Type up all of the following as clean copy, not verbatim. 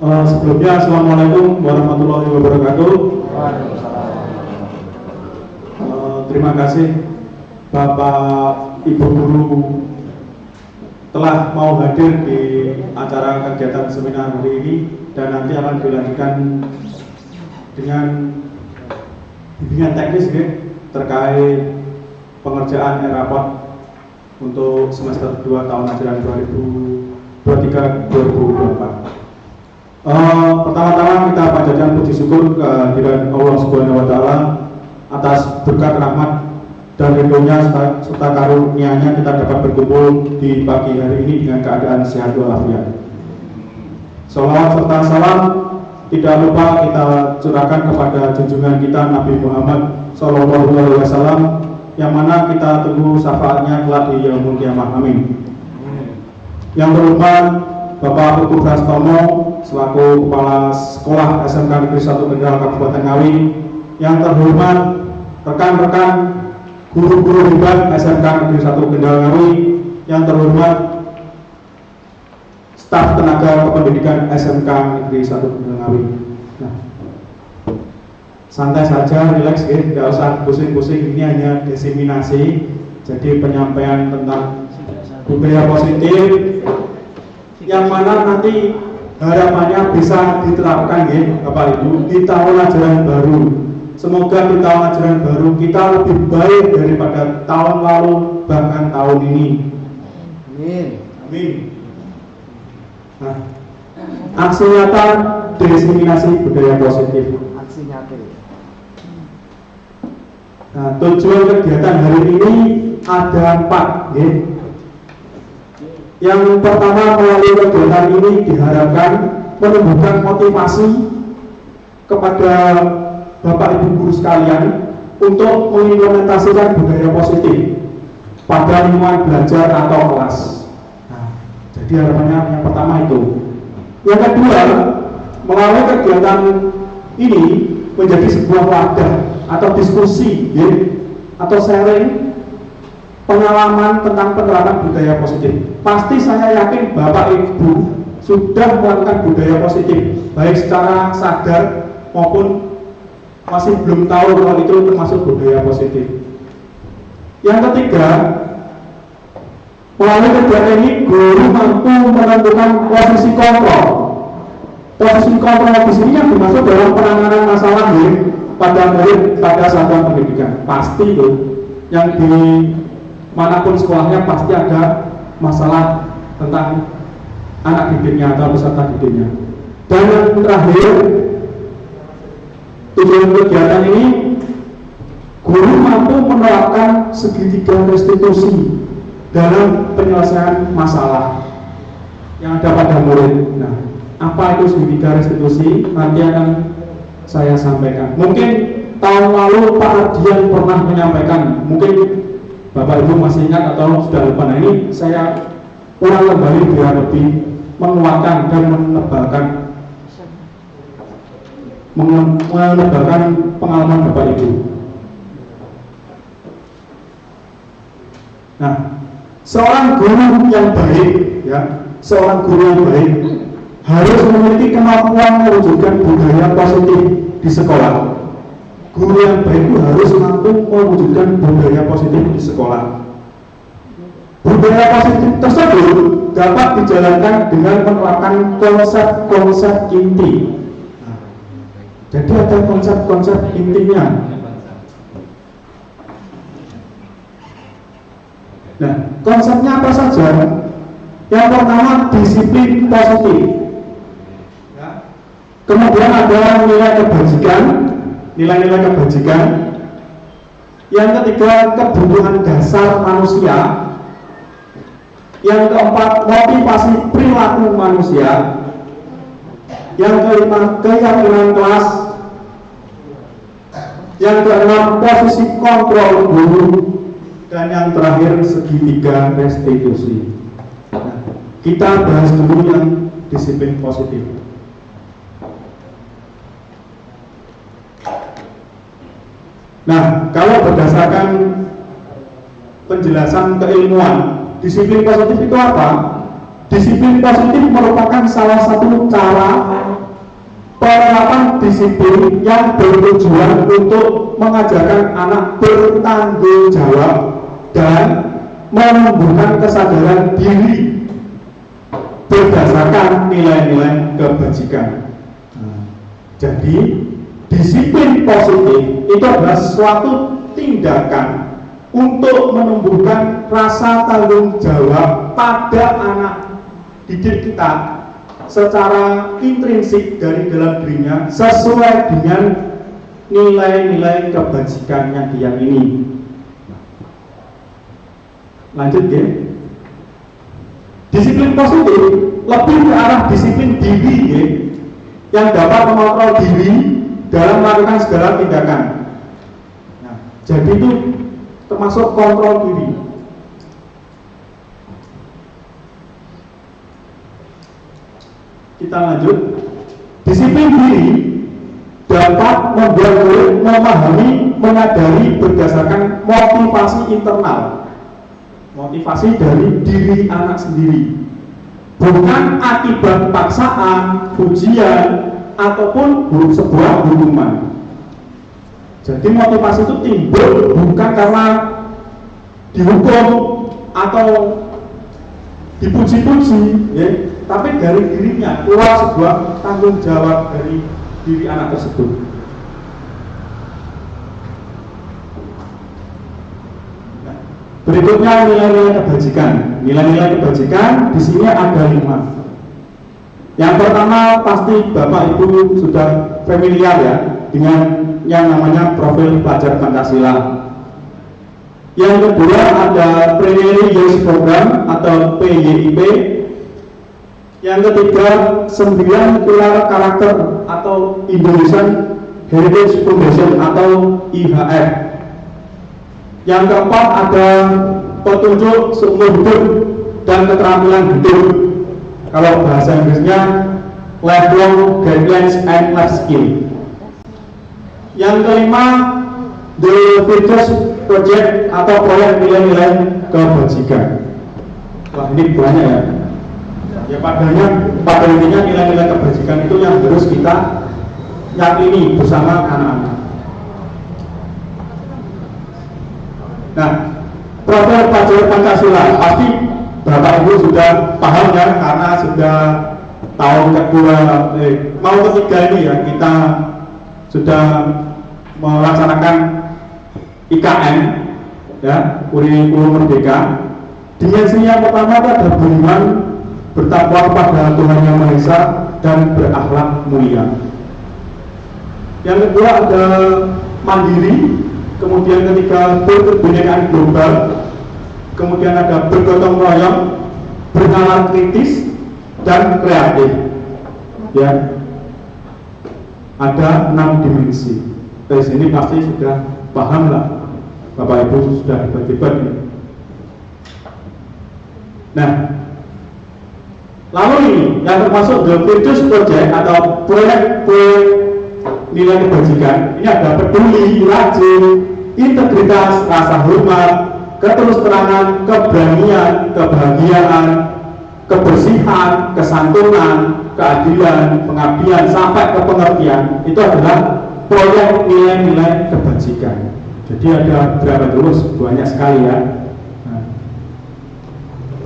Sebelumnya Assalamualaikum warahmatullahi wabarakatuh. Terima kasih Bapak Ibu Guru telah mau hadir di acara kegiatan seminar hari ini, dan nanti akan dilanjutkan dengan bimbingan teknis terkait pengerjaan raport untuk semester 2 tahun ajaran 2023-2024. Pertama-tama kita panjatkan puji syukur kehadirat Allah Subhanahu wa Ta'ala atas berkat rahmat dan ridhonya serta karunia-Nya kita dapat berkumpul di pagi hari ini dengan keadaan sehat walafiat. Salawat serta salam tidak lupa kita curahkan kepada junjungan kita Nabi Muhammad Sallallahu Alaihi Wasallam, yang mana kita tunggu syafaatnya kelak di yaumul kiamah. Amin. Yang terhormat Bapak Putu Prastomo selaku Kepala Sekolah SMK Negeri 1 Kendal Kabupaten Ngawi, yang terhormat rekan-rekan guru-guru hebat SMK Negeri 1 Kendal Ngawi, yang terhormat staf tenaga kependidikan SMK Negeri 1 Kendal Ngawi. Nah, santai saja, relax, nggak usah pusing-pusing. Ini hanya diseminasi, jadi penyampaian tentang budaya positif, yang mana nanti harapannya bisa diterapkan Bapak Ibu di tahun ajaran baru. Semoga di tahun ajaran baru kita lebih baik daripada tahun lalu, bahkan tahun ini. Amin. Amin. Nah, aksi nyata diseminasi budaya positif. Aksi nyata. Nah, tujuan kegiatan hari ini ada 4, Yang pertama, melalui kegiatan ini diharapkan menumbuhkan motivasi kepada Bapak Ibu guru sekalian untuk mengimplementasikan budaya positif pada lingkungan belajar atau kelas. Nah, jadi harapannya yang pertama itu. Yang kedua, melalui kegiatan ini menjadi sebuah wadah atau diskusi atau sharing pengalaman tentang penerapan budaya positif. Pasti saya yakin Bapak Ibu sudah melakukan budaya positif, baik secara sadar maupun masih belum tahu kalau itu termasuk budaya positif. Yang ketiga, melalui kegiatan ini guru mampu menentukan posisi kontrol. Posisi kontrol di sini yang dimaksud dalam penanganan masalah pada murid pada satuan pendidikan. Pasti loh, yang di manapun sekolahnya pasti ada masalah tentang anak didiknya atau peserta didiknya. Dan yang terakhir, tujuan kegiatan ini guru mampu menerapkan segitiga restitusi dalam penyelesaian masalah yang ada pada murid. Nah, apa itu segitiga restitusi? Nanti akan saya sampaikan. Mungkin tahun lalu Pak Ardian pernah menyampaikan, mungkin Bapak Ibu masih ingat atau sudah lupa. Nah, ini saya ulang kembali biar lebih menguatkan dan menebalkan pengalaman Bapak Ibu. Nah, seorang guru yang baik, seorang guru yang baik harus memiliki kemampuan mewujudkan budaya positif di sekolah. Guru yang baik itu harus mampu mewujudkan budaya positif di sekolah. Budaya positif tersebut dapat dijalankan dengan menerapkan konsep-konsep inti. Jadi ada konsep-konsep intinya. Nah, konsepnya apa saja? Yang pertama, disiplin positif. Kemudian ada nilai-nilai kebajikan. Yang ketiga, kebutuhan dasar manusia. Yang keempat, motivasi perilaku manusia. Yang kelima, keyakinan kelas. Yang keenam, posisi kontrol guru. Dan yang terakhir, segitiga restitusi. Nah, kita bahas dulu yang disiplin positif. Nah, kalau berdasarkan penjelasan keilmuan, disiplin positif itu apa? Disiplin positif merupakan salah satu cara penerapan disiplin yang bertujuan untuk mengajarkan anak bertanggung jawab dan menumbuhkan kesadaran diri berdasarkan nilai-nilai kebajikan. Jadi disiplin positif itu adalah suatu tindakan untuk menumbuhkan rasa tanggung jawab pada anak didik kita secara intrinsik dari dalam dirinya sesuai dengan nilai-nilai kebajikan yang diyakini. Lanjut ya. Disiplin positif lebih ke arah disiplin diri ya, yang dapat mengontrol diri dalam melakukan segala tindakan. Nah, jadi itu termasuk kontrol diri. Kita lanjut. Disiplin diri dapat membuat murid memahami, menyadari berdasarkan motivasi internal, motivasi dari diri anak sendiri, bukan akibat paksaan, ujian, ataupun sebuah hukuman. Jadi motivasi itu timbul bukan karena dihukum atau dipuji-puji, ya, tapi dari dirinya keluar sebuah tanggung jawab dari diri anak tersebut. Nah, berikutnya nilai-nilai kebajikan. Nilai-nilai kebajikan di sini ada 5. Yang pertama pasti Bapak Ibu sudah familiar ya dengan yang namanya profil pelajar Pancasila. Yang kedua ada Primary Youth Program atau PYIP. Yang ketiga 9 pilar karakter atau Indonesian Heritage Foundation atau IHF. Yang keempat ada petunjuk seumur hidup dan keterampilan hidup. Kalau bahasa Inggrisnya Lifelong Guidelines and Life Skill. Yang kelima The Virtuous Project atau proyek nilai-nilai kebajikan. Wah, ini banyak ya. Ya pada intinya nilai-nilai kebajikan itu yang harus kita yakini bersama anak-anak. Nah, profil pelajar Pancasila pasti Bapak Ibu sudah paham ya, karena sudah tahun kedua mau ketiga ini ya kita sudah melaksanakan IKN ya, kurikulum merdeka. Dimensinya pertama ada beriman, bertakwa kepada Tuhan Yang Maha Esa dan berakhlak mulia. Yang kedua ada mandiri, kemudian ketiga berkebinekaan global, kemudian ada bergotong royong, bernalar kritis dan kreatif. Ya, ada 6 dimensi. Dari sini pasti sudah paham lah, Bapak Ibu sudah hebat-hebat. Nah, lalu ini yang termasuk The Virtuous Project atau proyek nilai kebajikan. Ini ada peduli, rajin, integritas, rasa hormat, keterus-terangan, keberanian, kebahagiaan, kebersihan, kesantunan, keadilan, pengabdian sampai ke pengertian. Itu adalah proyek nilai-nilai kebajikan. Jadi ada berapa terus? Banyak sekali ya. Nah,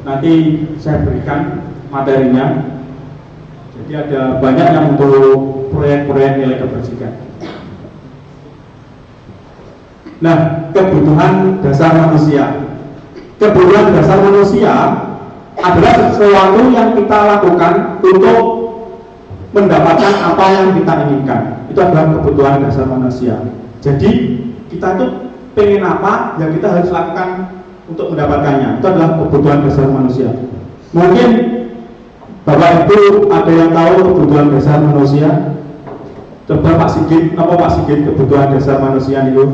nanti saya berikan materinya. Jadi ada banyak yang untuk proyek-proyek nilai kebajikan. Nah, kebutuhan dasar manusia. Kebutuhan dasar manusia adalah sesuatu yang kita lakukan untuk mendapatkan apa yang kita inginkan. Itu adalah kebutuhan dasar manusia. Jadi kita itu pengen apa, yang kita harus lakukan untuk mendapatkannya. Itu adalah kebutuhan dasar manusia. Mungkin Bapak Ibu ada yang tahu kebutuhan dasar manusia? Coba Pak Sigit, apa Pak Sigit kebutuhan dasar manusia itu?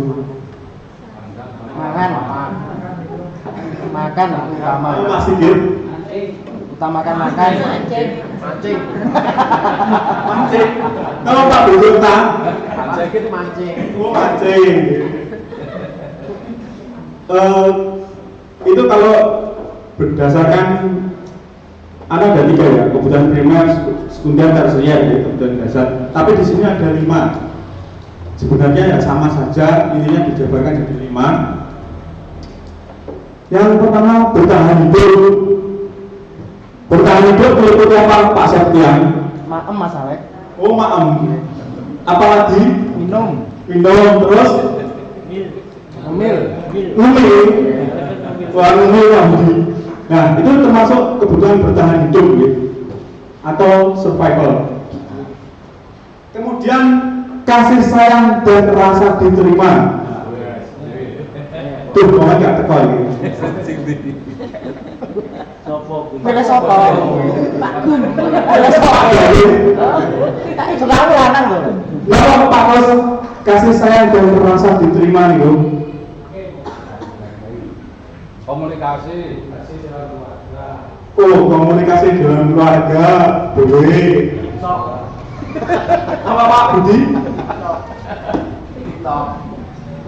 Makan utama. Pak Sigit? Utamakan makan. Mancing. Kalau Pak Bujurta? Mancing itu mancing. Oh, mancing. Itu kalau berdasarkan ada 3 ya, kebutuhan primer, sekunder, tersier, ya, kebutuhan dasar. Tapi di sini ada 5. Sebenarnya ya sama saja, intinya dijabarkan jadi 5. Yang pertama bertahan hidup. Bertahan hidup meliputi apa Pak Septian? Maem Mas Alek. Oh maem. Apalagi? Minum. Minum terus? Ngemil. Ngumil. Wah ngumil lagi. Nah itu termasuk kebutuhan bertahan hidup ya, atau survival. Kemudian kasih sayang dan rasa diterima. Tuh mau gak teko ini. Milih sopo? Pak Gun. Milih sopo? Sedang lanang lho. Nah Pak Kos, kasih sayang dan rasa diterima nih bro. Komunikasi. Oh komunikasi dalam keluarga boleh. Apa Pak Budi?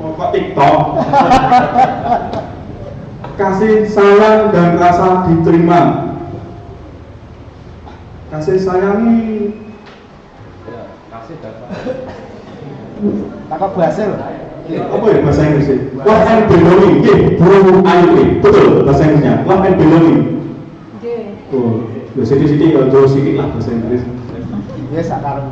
Oh Pak TikTok. Kasih sayang dan rasa diterima. Kasih sayangi. Ya, kasih dan Takok Basil. Apa ya bahasa Inggrisnya? Love and belonging. Iya, burung ayu betul bahasa Inggrisnya. Love and belonging. Oh, ya sedikit kalau jauh sedikit lah bahasa Inggris. Ya sakar.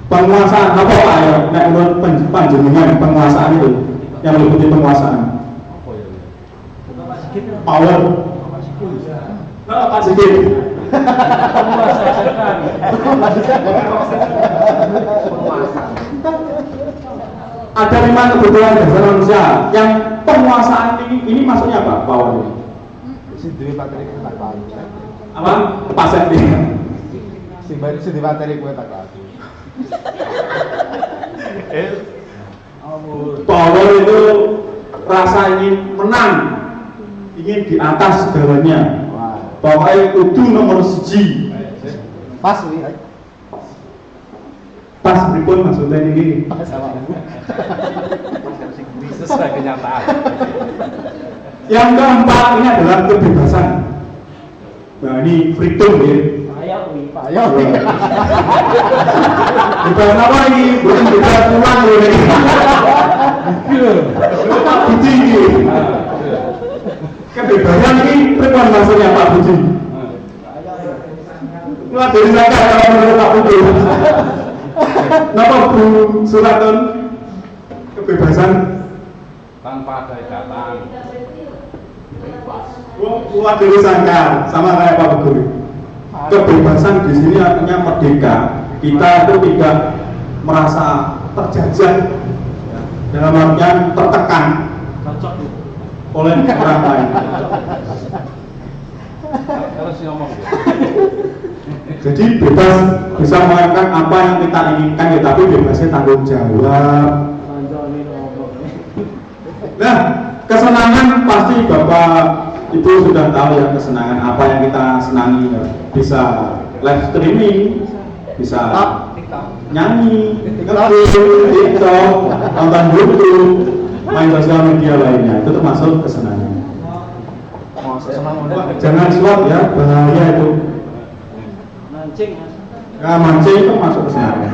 Penguasaan apa Pak ya? Nek menurut panjenengan penguasaan itu yang meliputi penguasaan. Power. Nah, Pak Sigit. Ada 5 kebutuhan dasar manusia yang penguasaan ini maksudnya apa? Power. Si duwe materi tak tahu. Apa? Pak Septi. Si duwe materi kowe tak tahu. Power itu rasa ingin menang, ingin di atas segalanya. Pokoknya kudu nomor 1. Pas wi. Pas pripun maksudnya ini? Pas sama. sesuai kenyataan. Yang keempat ini adalah kebebasan. Nah ini freedom ya. Ayo. Bukan apa ini, bukan bebas pulang loh ini. Pak Budi ini. Kebebasan ini pripun maksudnya Pak Budi? Wah dari saya kalau menurut Pak Budi. Napa Bu Suratun? Kebebasan Tanpa ada ikatan. Wah dari sangkar sama kayak Pak Guru. Kebebasan di sini artinya merdeka. Kita itu tidak merasa terjajah dalam artian tertekan oleh orang lain. Terus ngomong. Jadi bebas bisa melakukan apa yang kita inginkan, ya, tapi bebasnya tanggung jawab. Nah, kesenangan pasti Bapak Ibu sudah tahu ya kesenangan apa yang kita senangi ya. Bisa live streaming, bisa nyanyi, nge-film, TikTok, nonton YouTube, main sosial media lainnya, itu termasuk kesenangan. Wah, jangan suap ya, bahaya itu. Nah, mancing itu masuk kesenangan.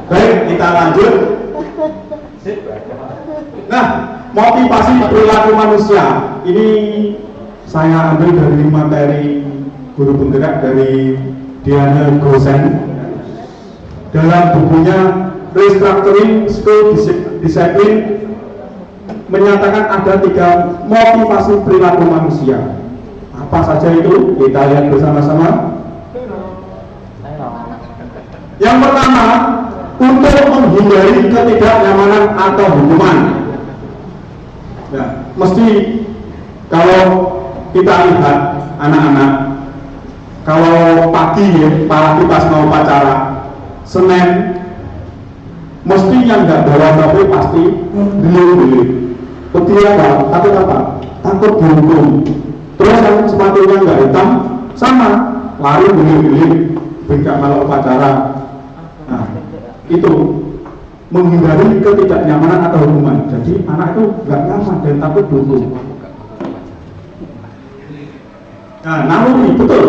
Baik, kita lanjut. Nah, motivasi perilaku manusia ini saya ambil dari materi guru penggerak dari Diana Gosen dalam bukunya Restructuring School Discipline, menyatakan ada 3 motivasi perilaku manusia. Apa saja itu? Kita lihat bersama-sama. Yang pertama, untuk menghindari ketidaknyamanan atau hukuman. Nah, mesti kalau kita lihat anak-anak, kalau pagi ya, apalagi pas mau upacara Senin, mesti yang nggak bawa topi pasti beli. Putih apa? Takut apa? Takut dihukum. Terus yang sepatunya nggak hitam, sama lari beli, bengkak kalau upacara. Nah, itu menghindari ketidaknyamanan atau hukuman. Jadi anak itu nggak nyaman dan takut dihukum. Nah, naluri, betul,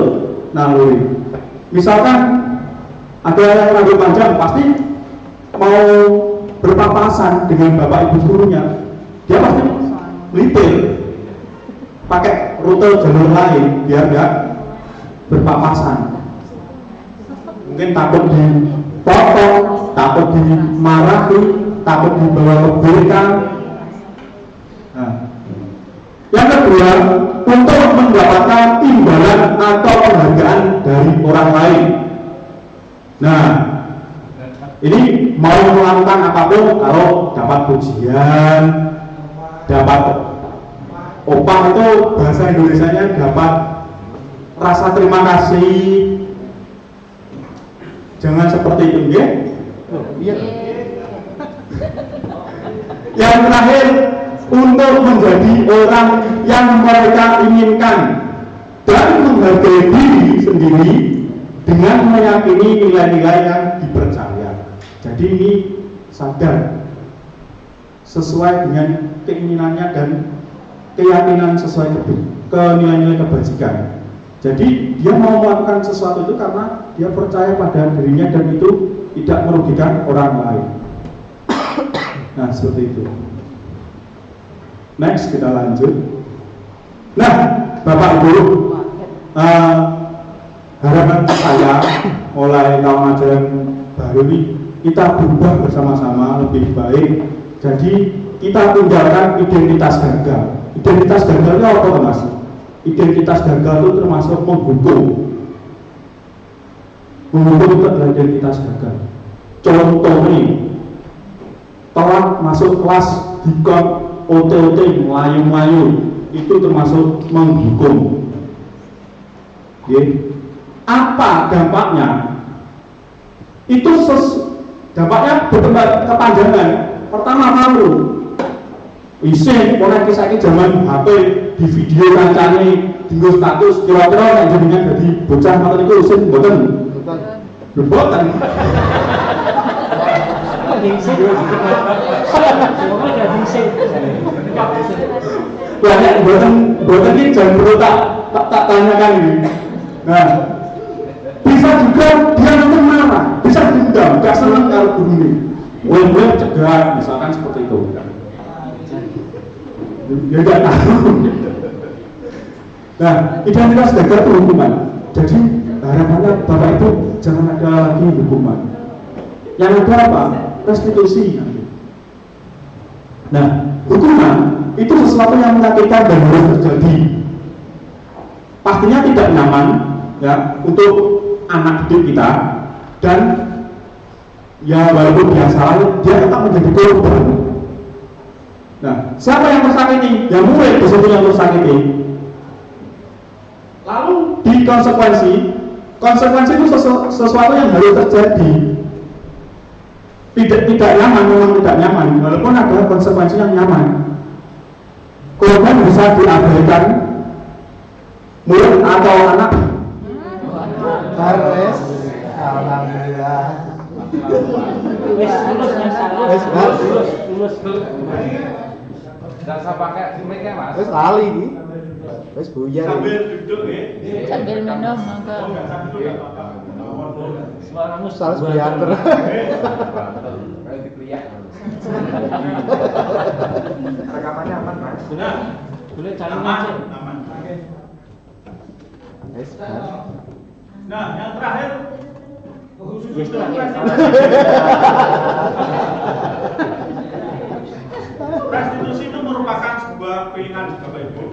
naluri. Misalkan ada yang rambut panjang, pasti mau berpapasan dengan bapak ibu gurunya, dia pasti melipir, pakai rute jalur lain biar nggak berpapasan. Mungkin takut dipotong, takut dimarahi, takut dibawa ke BK. Nah, yang kedua, untuk mendapatkan imbalan atau penghargaan dari orang lain. Nah, ini mau melakukan apapun, kalau dapat pujian, dapat opah itu bahasa Indonesianya dapat rasa terima kasih. Jangan seperti itu, ya. Iya. Yang terakhir, untuk menjadi orang yang mereka inginkan dan menghargai diri sendiri dengan meyakini nilai-nilai yang dipercaya. Jadi ini sadar sesuai dengan keinginannya dan keyakinan sesuai ke nilai-nilai kebajikan. Jadi dia mau melakukan sesuatu itu karena dia percaya pada dirinya dan itu tidak merugikan orang lain. Nah, seperti itu. Next, kita lanjut. Nah, Bapak Ibu, harapan saya mulai tahun ajaran baru ini kita berubah bersama-sama lebih baik. Jadi kita tinggalkan identitas gagal. Identitas gagalnya apa, Mas? Identitas gagal itu termasuk menghukum. Menghukum itu adalah identitas gagal. Contoh ini, telat masuk kelas dikon OT melayu-melayu, itu termasuk menghukum. Apa dampaknya? Itu dampaknya berkembang kepanjangan. Pertama, malu. Isin, orang kisah ini zaman HP di video kancane tinggal status kira-kira yang jadinya jadi bocah mata itu isin boten. Boten. Banyak boten ini jangan perlu tak tanyakan ini. Nah, bisa juga dia nanti marah, bisa dendam, gak senang kalau guru ini. Web cegah, misalkan seperti itu. Ya gak tahu. Nah, identitas gagal itu hukuman. Jadi harapannya Bapak Ibu jangan ada lagi hukuman. Yang ada apa? Restitusi. Nah, hukuman itu sesuatu yang menyakitkan dan harus terjadi. Pastinya tidak nyaman ya untuk anak didik kita, dan ya walaupun dia salah, dia tetap menjadi korban. Nah, siapa yang tersakiti? Ya murid disitu yang tersakiti. Lalu di konsekuensi itu sesuatu yang harus terjadi. Tidak nyaman, memang tidak nyaman, walaupun ada konsekuensi yang nyaman. Korban bisa diabaikan, murid atau anak. Harus, alhamdulillah. Lulus. Enggak usah pakai mic-nya, Mas. Wes lali iki. Wes buyar. Sambil duduk ya. Sambil minum, mangga. Suaramu Salah buyar. Kayak dikliak. Rekamannya aman, Mas. Nah, Boleh cari aman. Wes. Nah, yang terakhir restitusi itu merupakan sebuah pilihan Bapak Ibu.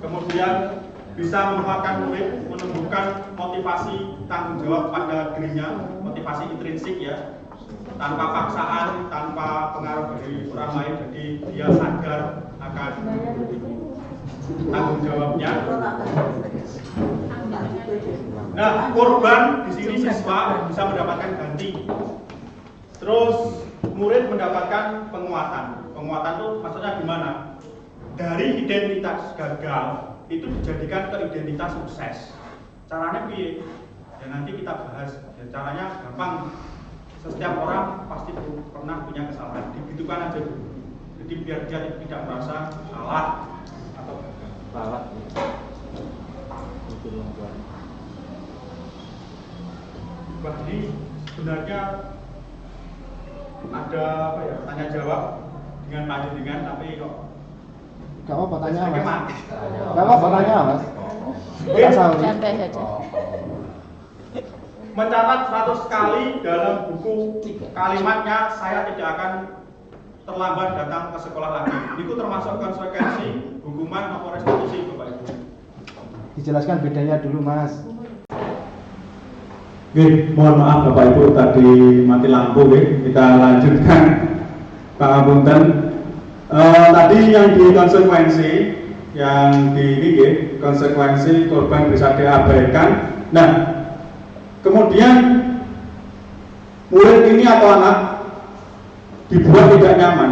Kemudian bisa memanfaatkan murid, menumbuhkan motivasi tanggung jawab pada dirinya, motivasi intrinsik ya, tanpa paksaan, tanpa pengaruh dari orang lain. Jadi dia sadar akan tanggung jawabnya. Nah, korban di sini siswa bisa mendapatkan ganti. Terus murid mendapatkan penguatan. Penguatan itu maksudnya gimana? Dari identitas gagal itu dijadikan ke identitas sukses. Caranya piye? Ya nanti kita bahas. Ya, caranya gampang. setiap orang pasti pernah punya kesalahan, digitukan aja dulu. Jadi biar dia tidak merasa salah atau Salah. Ini sebenarnya ada apa ya, tanya jawab dengan panjenengan, tapi kok Gak apa-apa tanya mas. Bagaimana? Gak apa-apa tanya mas. Santai saja. Mencatat 100 kali dalam buku kalimatnya saya tidak akan terlambat datang ke sekolah lagi. Itu termasuk konsekuensi hukuman atau restitusi, Bapak Ibu. Dijelaskan bedanya dulu mas. Oke, mohon maaf Bapak Ibu tadi mati lampu, kita lanjutkan Pak Apunten. Tadi yang di konsekuensi, yang di ini konsekuensi korban bisa diabaikan. Nah, kemudian murid ini atau anak dibuat tidak nyaman.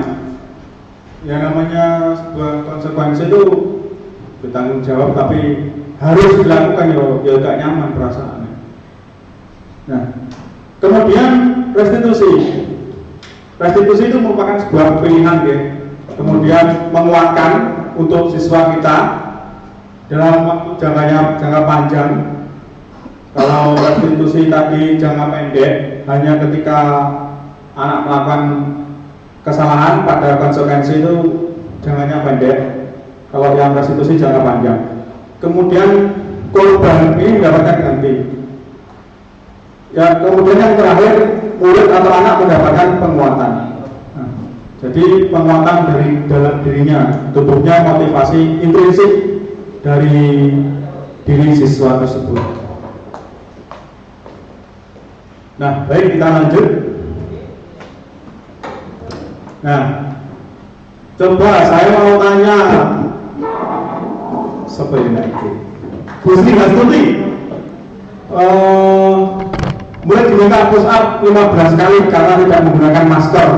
Yang namanya sebuah konsekuensi itu bertanggung jawab, tapi harus dilakukan ya tidak nyaman perasaannya. Nah, kemudian restitusi. Restitusi itu merupakan sebuah pilihan ya. Kemudian menguatkan untuk siswa kita dalam waktu jangka panjang. Kalau restitusi tadi jangka pendek, hanya ketika anak melakukan kesalahan pada konsekuensi itu jangkanya pendek. Kalau yang restitusi jangka panjang. Kemudian korban ini mendapatkan ganti. Ya, kemudian yang terakhir murid atau anak mendapatkan penguatan. Nah, jadi penguatan dari dalam dirinya, tubuhnya, motivasi intrinsik dari diri siswa tersebut. Nah, baik, kita lanjut. Nah, coba saya mau tanya sebenarnya itu Gusti Hastuti, mulai diminta push up 15 kali karena tidak menggunakan masker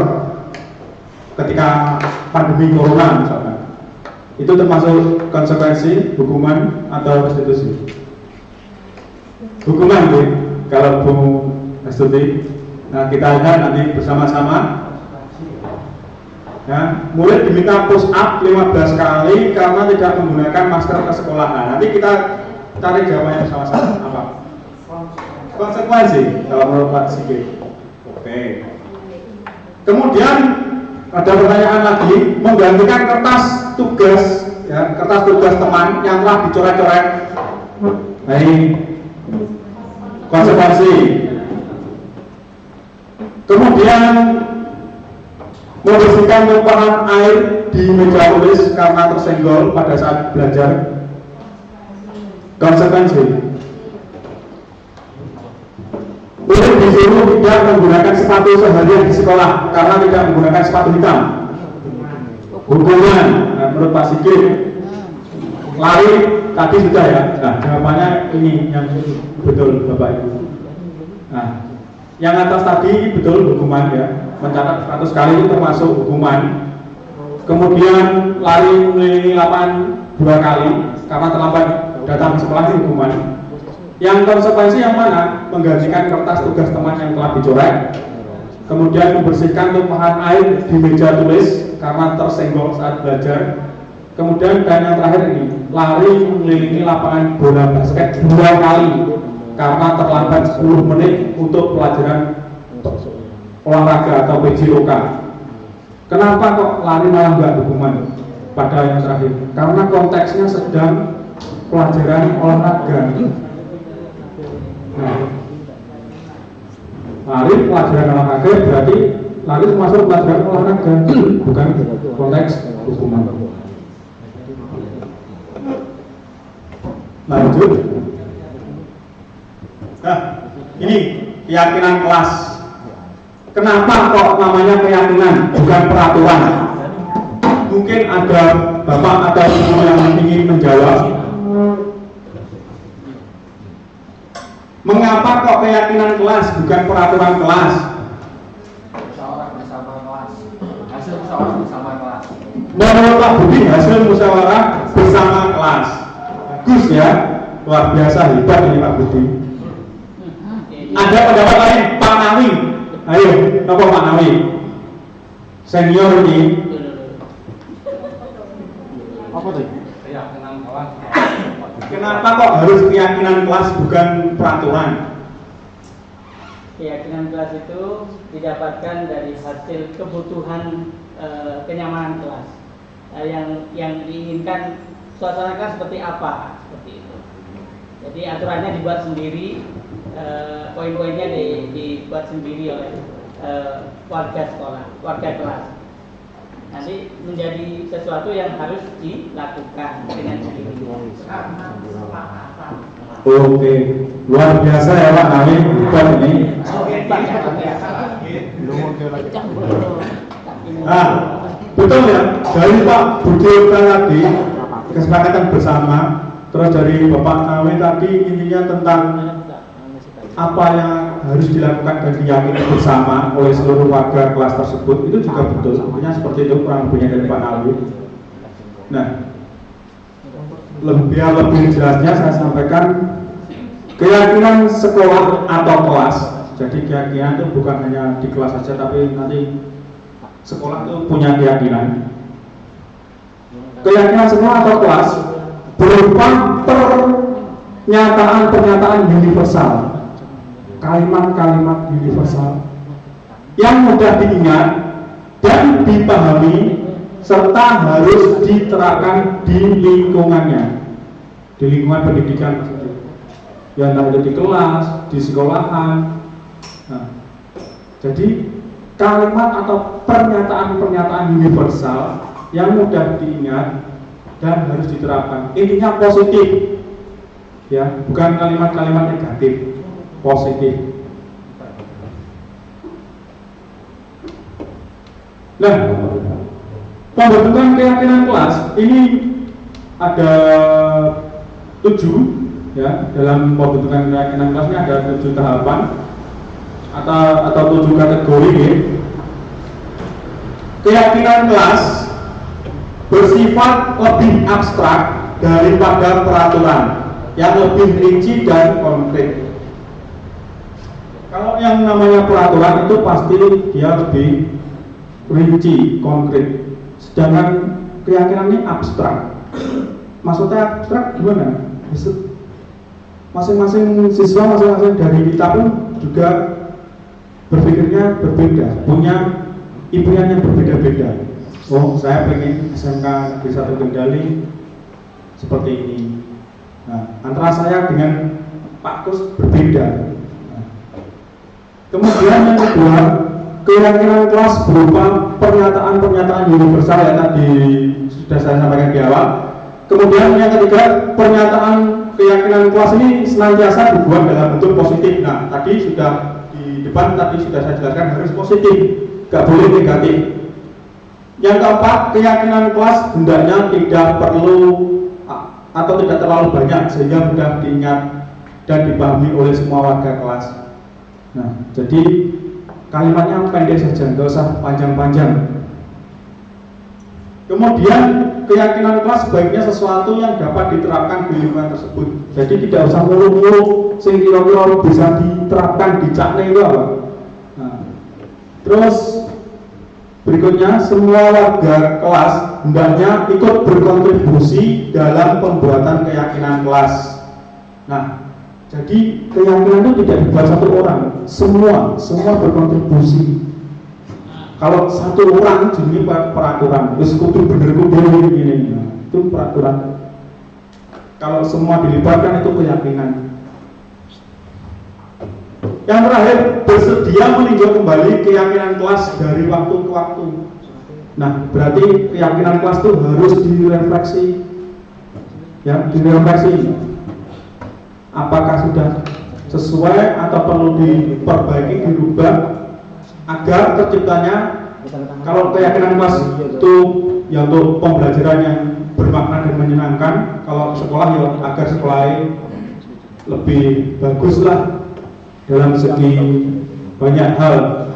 ketika pandemi corona misalnya. Itu termasuk konsekuensi hukuman atau restitusi? Hukuman Bu, kalau Bu Hastuti. Nah, kita lihat nanti bersama-sama. Ya, murid diminta push up 15 kali karena tidak menggunakan masker ke sekolah. Nah, nanti kita cari jawabannya bersama-sama. Apa? Konsekuensi kalau menurut Pak Sigit. Oke. Kemudian ada pertanyaan lagi, menggantikan kertas tugas, ya, kertas tugas teman yang telah dicoret-coret. Nah, ini konsekuensi. Kemudian membersihkan tumpahan air di meja tulis karena tersenggol pada saat belajar. Konsekuensi. Murid disuruh tidak menggunakan sepatu seharian di sekolah karena tidak menggunakan sepatu hitam. Hukuman, nah, menurut Pak Sigit. Lari tadi sudah ya. Nah, jawabannya ini yang betul Bapak Ibu. Nah, yang atas tadi betul hukuman ya. Mencatat 100 kali itu termasuk hukuman. Kemudian lari mengelilingi lapangan 2 kali karena terlambat datang ke sekolah itu hukuman. Yang konsekuensi yang mana? Menggantikan kertas tugas teman yang telah dicoret. Kemudian membersihkan tumpahan air di meja tulis karena tersenggol saat belajar. Kemudian dan yang terakhir ini, lari mengelilingi lapangan bola basket 2 kali karena terlambat 10 menit untuk pelajaran olahraga atau PJOK. Kenapa kok lari malah nggak hukuman pada yang terakhir? Karena konteksnya sedang pelajaran olahraga. Nah, lari pelajaran olahraga berarti lari termasuk pelajaran olahraga, bukan konteks hukuman. Lanjut. Nah, ini keyakinan kelas. Kenapa kok namanya keyakinan bukan peraturan? Mungkin ada bapak atau ibu yang ingin menjawab. Mengapa kok keyakinan kelas bukan peraturan kelas? Musyawarah bersama kelas. Hasil musyawarah bersama kelas. Menurut Pak Budi hasil musyawarah bersama kelas. Bagus ya, luar biasa, hebat ini Pak Budi. Ada pendapat lain, Pak Nawi. Ayo, napa Pak Nawi? Senior ini. Apa tuh? Keyakinan kelas. Kenapa kok harus keyakinan kelas bukan peraturan? Keyakinan kelas itu didapatkan dari hasil kebutuhan kenyamanan kelas. Yang diinginkan suasana kelas seperti apa, seperti itu. Jadi aturannya dibuat sendiri, poin-poinnya dibuat sendiri oleh warga sekolah, warga kelas. Nanti menjadi sesuatu yang harus dilakukan dengan sendiri. Oke, luar biasa ya Pak Nawi, bukan ini. Ah, betul ya. Dari Pak Budioka tadi kesepakatan bersama, terus dari Bapak Nawi tadi intinya tentang apa yang harus dilakukan dan diyakini bersama oleh seluruh warga kelas tersebut itu juga betul. Sebenarnya seperti itu kurang lebihnya dari Pak Nawi. Nah, biar lebih jelasnya saya sampaikan keyakinan sekolah atau kelas. Jadi keyakinan itu bukan hanya di kelas saja, tapi nanti sekolah itu punya keyakinan. Keyakinan sekolah atau kelas berupa pernyataan-pernyataan universal, kalimat-kalimat universal yang mudah diingat dan dipahami serta harus diterapkan di lingkungannya, di lingkungan pendidikan, ya entah itu di kelas, di sekolahan. Nah, jadi kalimat atau pernyataan-pernyataan universal yang mudah diingat dan harus diterapkan. Intinya positif, ya, bukan kalimat-kalimat negatif, positif. Nah, pembentukan keyakinan kelas ini ada 7, ya. Dalam pembentukan keyakinan kelas ini ada 7 tahapan atau 7 kategori. Ya. Keyakinan kelas bersifat lebih abstrak daripada peraturan yang lebih rinci dan konkret. Kalau yang namanya peraturan itu pasti dia lebih rinci, konkret. Sedangkan keyakinan ini abstrak. Maksudnya abstrak gimana? Masing-masing siswa, masing-masing dari kita pun juga berpikirnya berbeda, punya impian yang berbeda-beda. Oh, saya pengen SMK Negeri 1 Kendali seperti ini. Nah, antara saya dengan Pak Kus berbeda. Nah, kemudian yang kedua, keyakinan kelas berupa pernyataan-pernyataan universal yang tadi sudah saya sampaikan di awal. Kemudian yang ketiga, pernyataan keyakinan kelas ini senantiasa dibuat dalam bentuk positif. Nah, tadi sudah di depan tadi sudah saya jelaskan harus positif, gak boleh negatif. Yang keempat, keyakinan kelas hendaknya tidak perlu atau tidak terlalu banyak sehingga mudah diingat dan dipahami oleh semua warga kelas. Nah, jadi kalimatnya pendek saja, nggak usah panjang-panjang. Kemudian keyakinan kelas sebaiknya sesuatu yang dapat diterapkan di lingkungan tersebut. Jadi tidak usah mulu-mulu sing kira-kira bisa diterapkan di cakne itu apa. Nah, terus berikutnya, semua warga kelas hendaknya ikut berkontribusi dalam pembuatan keyakinan kelas. Nah, jadi keyakinan itu tidak dibuat satu orang, semua berkontribusi. Kalau satu orang jenis peraturan, wis kudu bener kudu ini, itu peraturan. Kalau semua dilibatkan itu keyakinan. Yang terakhir, bersedia meninjau kembali keyakinan kelas dari waktu ke waktu. Nah, berarti keyakinan kelas itu harus direfleksi, ya, direfleksi. Apakah sudah sesuai atau perlu diperbaiki, dirubah agar terciptanya, kalau keyakinan kelas itu ya untuk pembelajaran yang bermakna dan menyenangkan, kalau sekolah ya agar sekolahnya lebih bagus lah dalam segi banyak hal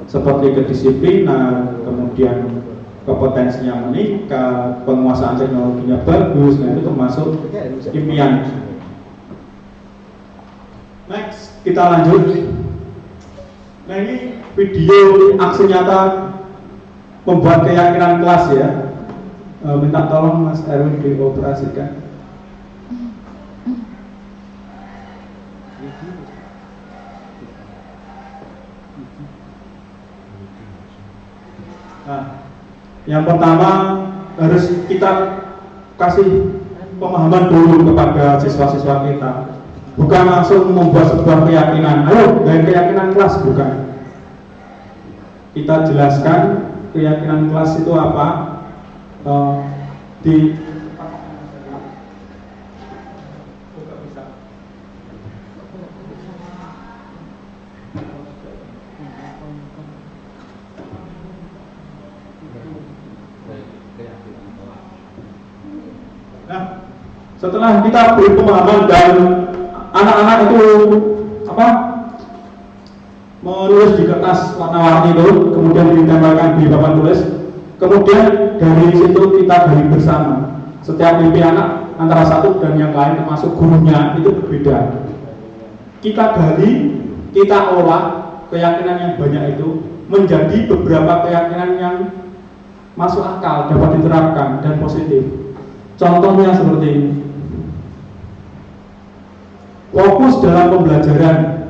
seperti kedisiplinan, kemudian kompetensinya meningkat, penguasaan teknologinya bagus. Nah, itu termasuk impian. Next, kita lanjut. Nah ini video aksi nyata membuat keyakinan kelas ya. Minta tolong Mas Erwin dioperasikan. Nah, yang pertama harus kita kasih pemahaman dulu kepada siswa-siswa kita. Bukan langsung membuat sebuah keyakinan, ayo dari keyakinan kelas, bukan. Kita jelaskan keyakinan kelas itu apa, di Nah, setelah kita beri pemahaman dan anak-anak itu menulis di kertas warna-warni itu, kemudian ditempelkan di papan tulis, kemudian dari situ kita gali bersama. Setiap mimpi anak antara satu dan yang lain termasuk gurunya itu berbeda. Kita gali, kita olah keyakinan yang banyak itu menjadi beberapa keyakinan yang masuk akal, dapat diterapkan dan positif. Contohnya seperti ini. Fokus dalam pembelajaran.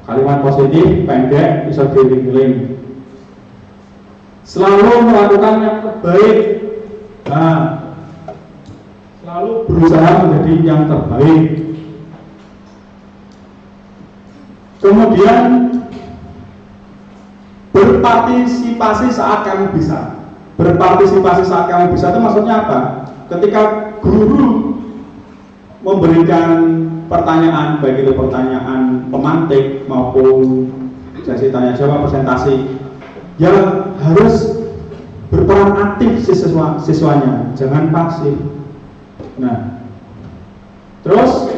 Kalimat positif, pendek, bisa dieling-eling. Selalu melakukan yang terbaik. Nah, selalu berusaha menjadi yang terbaik. Kemudian berpartisipasi saat kamu bisa. Berpartisipasi saat kamu bisa itu maksudnya apa? Ketika guru memberikan pertanyaan, baik itu pertanyaan pemantik maupun sesi tanya jawab presentasi, ya harus berperan aktif siswanya, jangan pasif. Nah, terus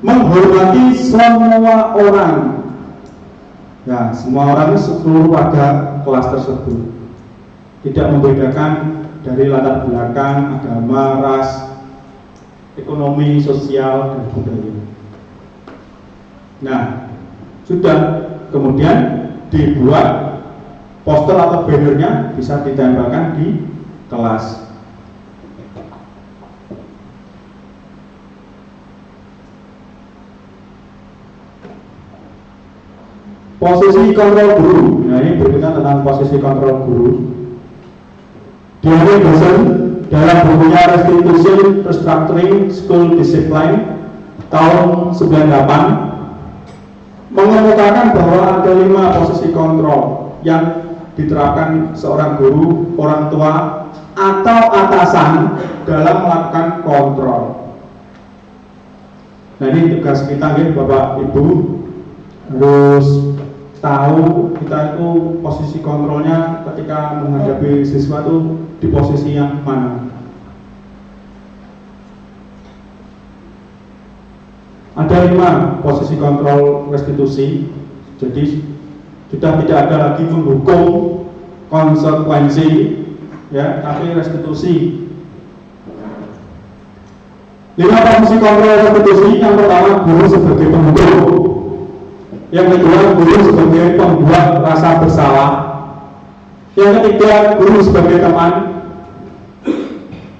menghormati semua orang. Ya, semua orang seluruh warga kelas tersebut, tidak membedakan dari latar belakang, agama, ras, ekonomi, sosial, dan budaya. Nah, sudah kemudian dibuat poster atau bannernya bisa ditempelkan di kelas. Posisi kontrol guru. Nah, ini berkaitan tentang posisi kontrol guru. Diane Dosen dalam bukunya Restitution Restructuring School Discipline tahun 98 mengemukakan bahwa ada 5 posisi kontrol yang diterapkan seorang guru, orang tua, atau atasan dalam melakukan kontrol. Nah, ini tugas kita nih Bapak Ibu, harus tahu kita itu posisi kontrolnya ketika menghadapi siswa itu di posisi yang mana. Ada 5 posisi kontrol restitusi, jadi sudah tidak ada lagi menghukum konsekuensi, ya, tapi restitusi. 5 posisi kontrol restitusi. Yang pertama, guru sebagai penghukum. Yang kedua, guru sebagai pembuat rasa bersalah. Yang ketiga, guru sebagai teman.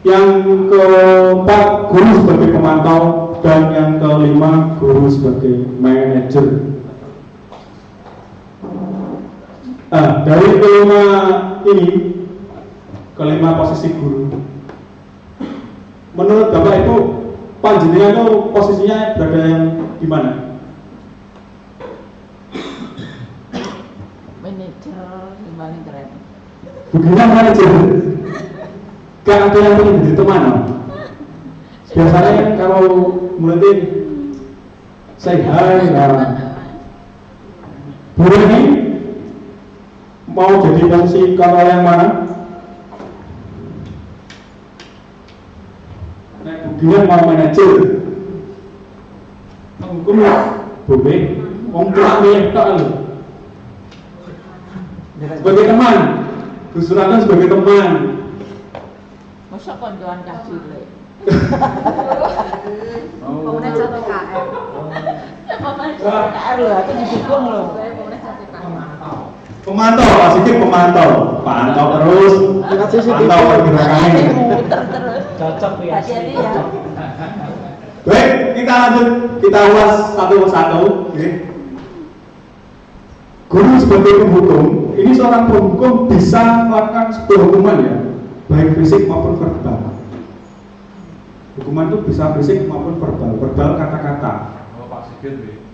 Yang keempat, guru sebagai pemantau. Dan yang kelima, guru sebagai manajer. Dari kelima posisi guru, menurut Bapak Ibu, panjenengan itu posisinya berada yang di mana? Manajer yang paling keren. Bukan manajer. Gak ada yang pengen jadi teman. Biasanya kalau muridin say hi, Bu ini mau jadi posisi kontrol yang mana? Nah, bukan mau manajer. Hukum boleh, ngomong milih tak lo. Sebagai teman, Gusurannya sebagai teman. Masa konjoan kasih le. Pemenang satu KM. KR lo, aku didukung lo. Pemantau, Pak Sigit pemantau terus, pantau pergerakannya. Muter terus. Cocok ya. Hati-hati ya. Baik, kita lanjut, kita ulas satu persatu. Guru sebagai penghukum, ini seorang penghukum bisa melakukan sebuah hukuman ya, baik fisik maupun verbal. Hukuman itu bisa fisik maupun verbal kata-kata. Oh, Pak Sigit.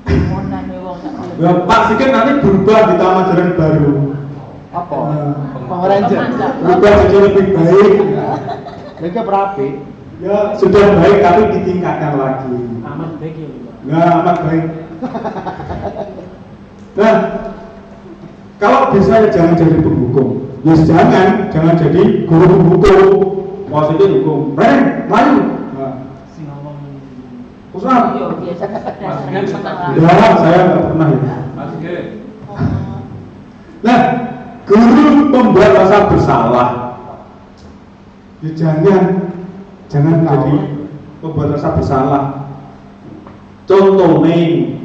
Monan wong tak gelem. Ya, Pak Sigit nanti berubah di tahun ajaran baru. Apa? Nah, Power Ranger. berubah jadi lebih baik. Mereka berapi. Ya, sudah baik tapi ditingkatkan lagi. Aman baik ya. Nggak amat baik. Nah, kalau bisa ya jangan jadi penghukum. Ya jangan jadi guru penghukum. Positif hukum. Maju. Nah, Sing ngomong Usah. Yo biasa Mas Gen senang. Ya, saya nggak pernah ya. Mas Sigit. Nah, guru membuat rasa bersalah. Ya jangan jadi membuat rasa bersalah. Contoh nih,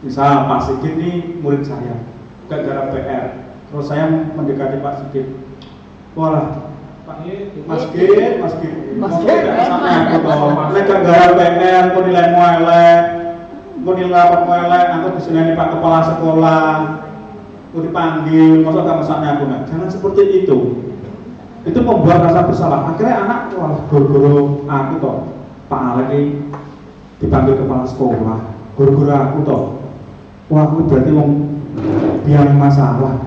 misal Pak Sigit ini murid saya, gara-gara PR. Terus saya mendekati Pak Sigit. Walah, Mas Git, nek gara PR, kok nilai elek, kok nilai rapot elek, aku diseneni Pak Kepala Sekolah, aku dipanggil, masa kamu saknya aku nggak? Jangan seperti itu. Itu membuat rasa bersalah. Akhirnya anak, wah, guru-guru aku toh, Pak Alek ini dipanggil kepala sekolah, guru-guru aku toh, wah, aku berarti wong biang masalah,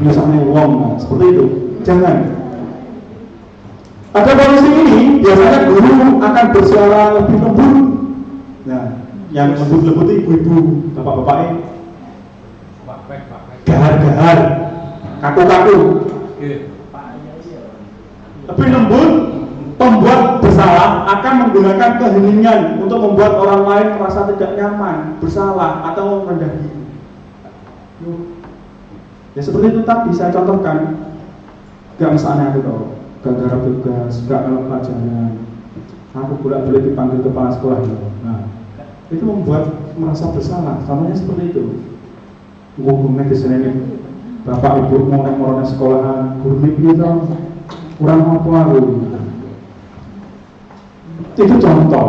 misalnya wong, seperti itu. Jangan. Pada kondisi ini biasanya guru akan bersuara lebih lembut. Nah, yang lembut-lembut ibu-ibu, bapak-bapak ini gahar-gahar, kaku-kaku. Lebih lembut, pembuat bersalah akan menggunakan keheningan untuk membuat orang lain merasa tidak nyaman, bersalah atau rendah diri. Ya seperti itu tadi saya contohkan. Gak misalnya aku tahu, gak garap tugas, gak ngelak pelajaran, aku bolak-balik dipanggil kepala sekolah itu. Nah, itu membuat merasa bersalah. Contohnya seperti itu. Ngomongnya di sini nih, bapak ibu mau naik sekolahan, guru gitu, kurang apa aku. Itu contoh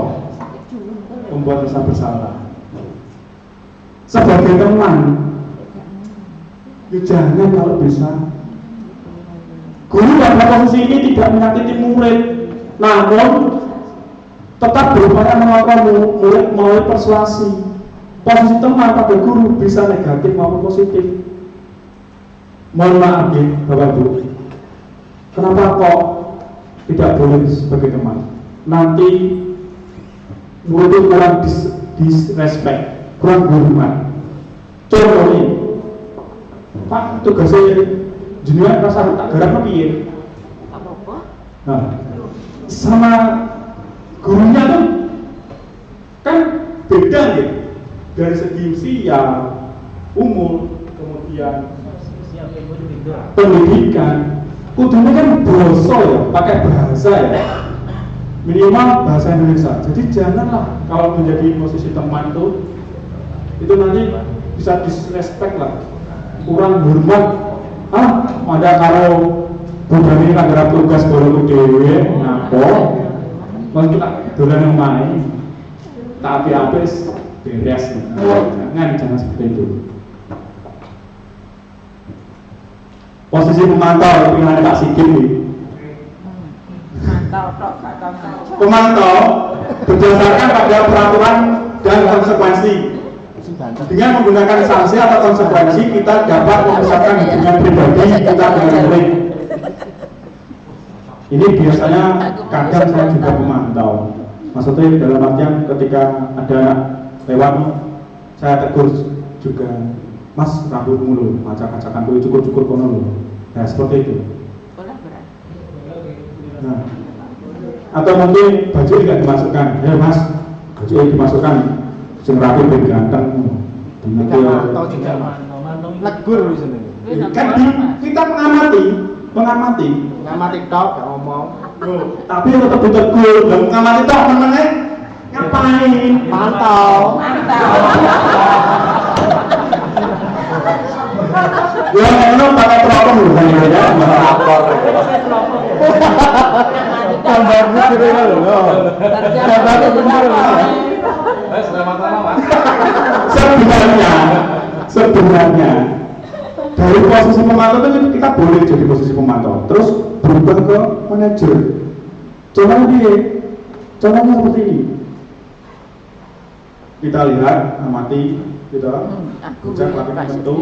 membuat rasa bersalah. Sebagai teman, jangan kalau bisa. Guru pada posisi ini tidak menyakiti murid, namun tetap berupaya melakukan murid melalui persuasi. Posisi teman pada guru bisa negatif maupun positif. Mohon maaf ya, Bapak Ibu. Kenapa kok tidak boleh sebagai teman? Nanti murid itu kurang disrespect, kurang hormat. Contohnya, Pak, tugasnya jenengan rasa tak garap piye? Apa-apa? Nah, sama gurunya tuh kan beda ya, dari segi usia, umur, kemudian pendidikan. Kudunya kan boso ya, pakai bahasa ya, minimal bahasa Indonesia. Jadi janganlah kalau menjadi posisi teman itu nanti bisa disrespect lah, kurang hormat. Ada kalau bukan ini agar tugas baru dewe ngapo, mau kita dolan yang main, tapi habis beres. Jangan seperti itu. Posisi pemantau pilihan Pak Sigit nih. Mantau tok gak tau ngaco. Pemantau berdasarkan pada peraturan dan konsekuensi. Dengan menggunakan sanksi atau konsekuensi kita dapat memisahkan hubungan pribadi kita dengan murid. Ini biasanya kadang saya juga memantau. Maksudnya dalam artian ketika ada lewat saya tegur juga, Mas rambut mulu, acak-acakan dulu cukur-cukur kono lho. Nah seperti itu. Nah, atau mungkin baju tidak dimasukkan, ya Mas, baju dimasukkan. Sing rapi ben ganteng. Atau juga negur di sini. Kan kita mengamati tok gak ngomong. tapi tetap ditegur. Dan mengamati tok menengah ngapain? Mantau. Yang ngono pakai teropong bukan ya? Lapor. Gambar itu lho. Gambar itu benar. Selamat malam, Mas. Sebenarnya dari posisi pemantau itu kita boleh jadi posisi pemantau, terus berubah ke manajer. Contohnya seperti ini. Kita lihat, amati, kita hujan lagi tertentu,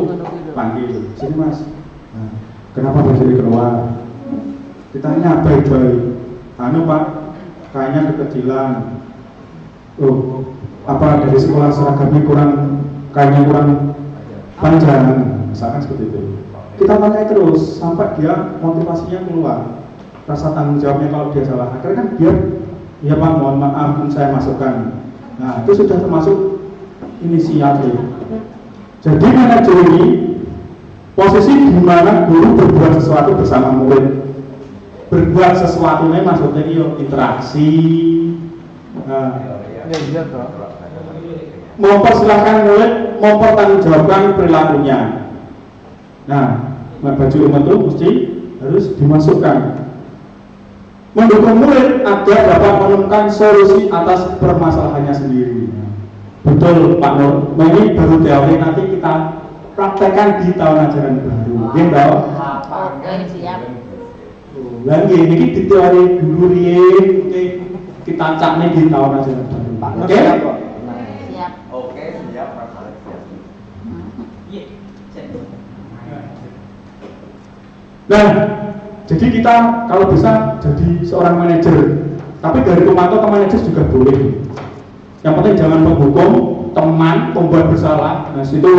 panggil, sini mas. Nah, kenapa berjadi keluar? Ditanya baik-baik. Anu pak, kayaknya kekecilan. Oh, apa dari sekolah seragamnya kayaknya kurang panjang, misalkan seperti itu. Kita tanya terus sampai dia motivasinya keluar, rasa tanggung jawabnya kalau dia salah. Akhirnya kan dia, ya pak mohon maaf saya masukkan. Nah itu sudah termasuk inisiatif. Jadi manajer ini posisi di mana guru berbuat sesuatu bersama murid. Berbuat sesuatu ini maksudnya interaksi. Nah, Iya toh. mempersilahkan murid mempertanggungjawabkan perilakunya. Nah, baju umat itu mesti harus dimasukkan. Mendukung murid agar dapat menemukan solusi atas permasalahannya sendiri. Betul Pak Nur. Nah, ini baru teori, nanti kita praktekkan di tahun ajaran baru. Gitu. Oke, siap. Lagi ini di teori dulu oke kita caknya di tahun ajaran baru. Oke? Siap. Oke, siap, Pak Khalid, siap. Iya, siap. Nah, jadi kita kalau bisa jadi seorang manajer, tapi dari pemantau ke manajer juga boleh. Yang penting jangan penghukum, teman, pembuat bersalah. Nah, situ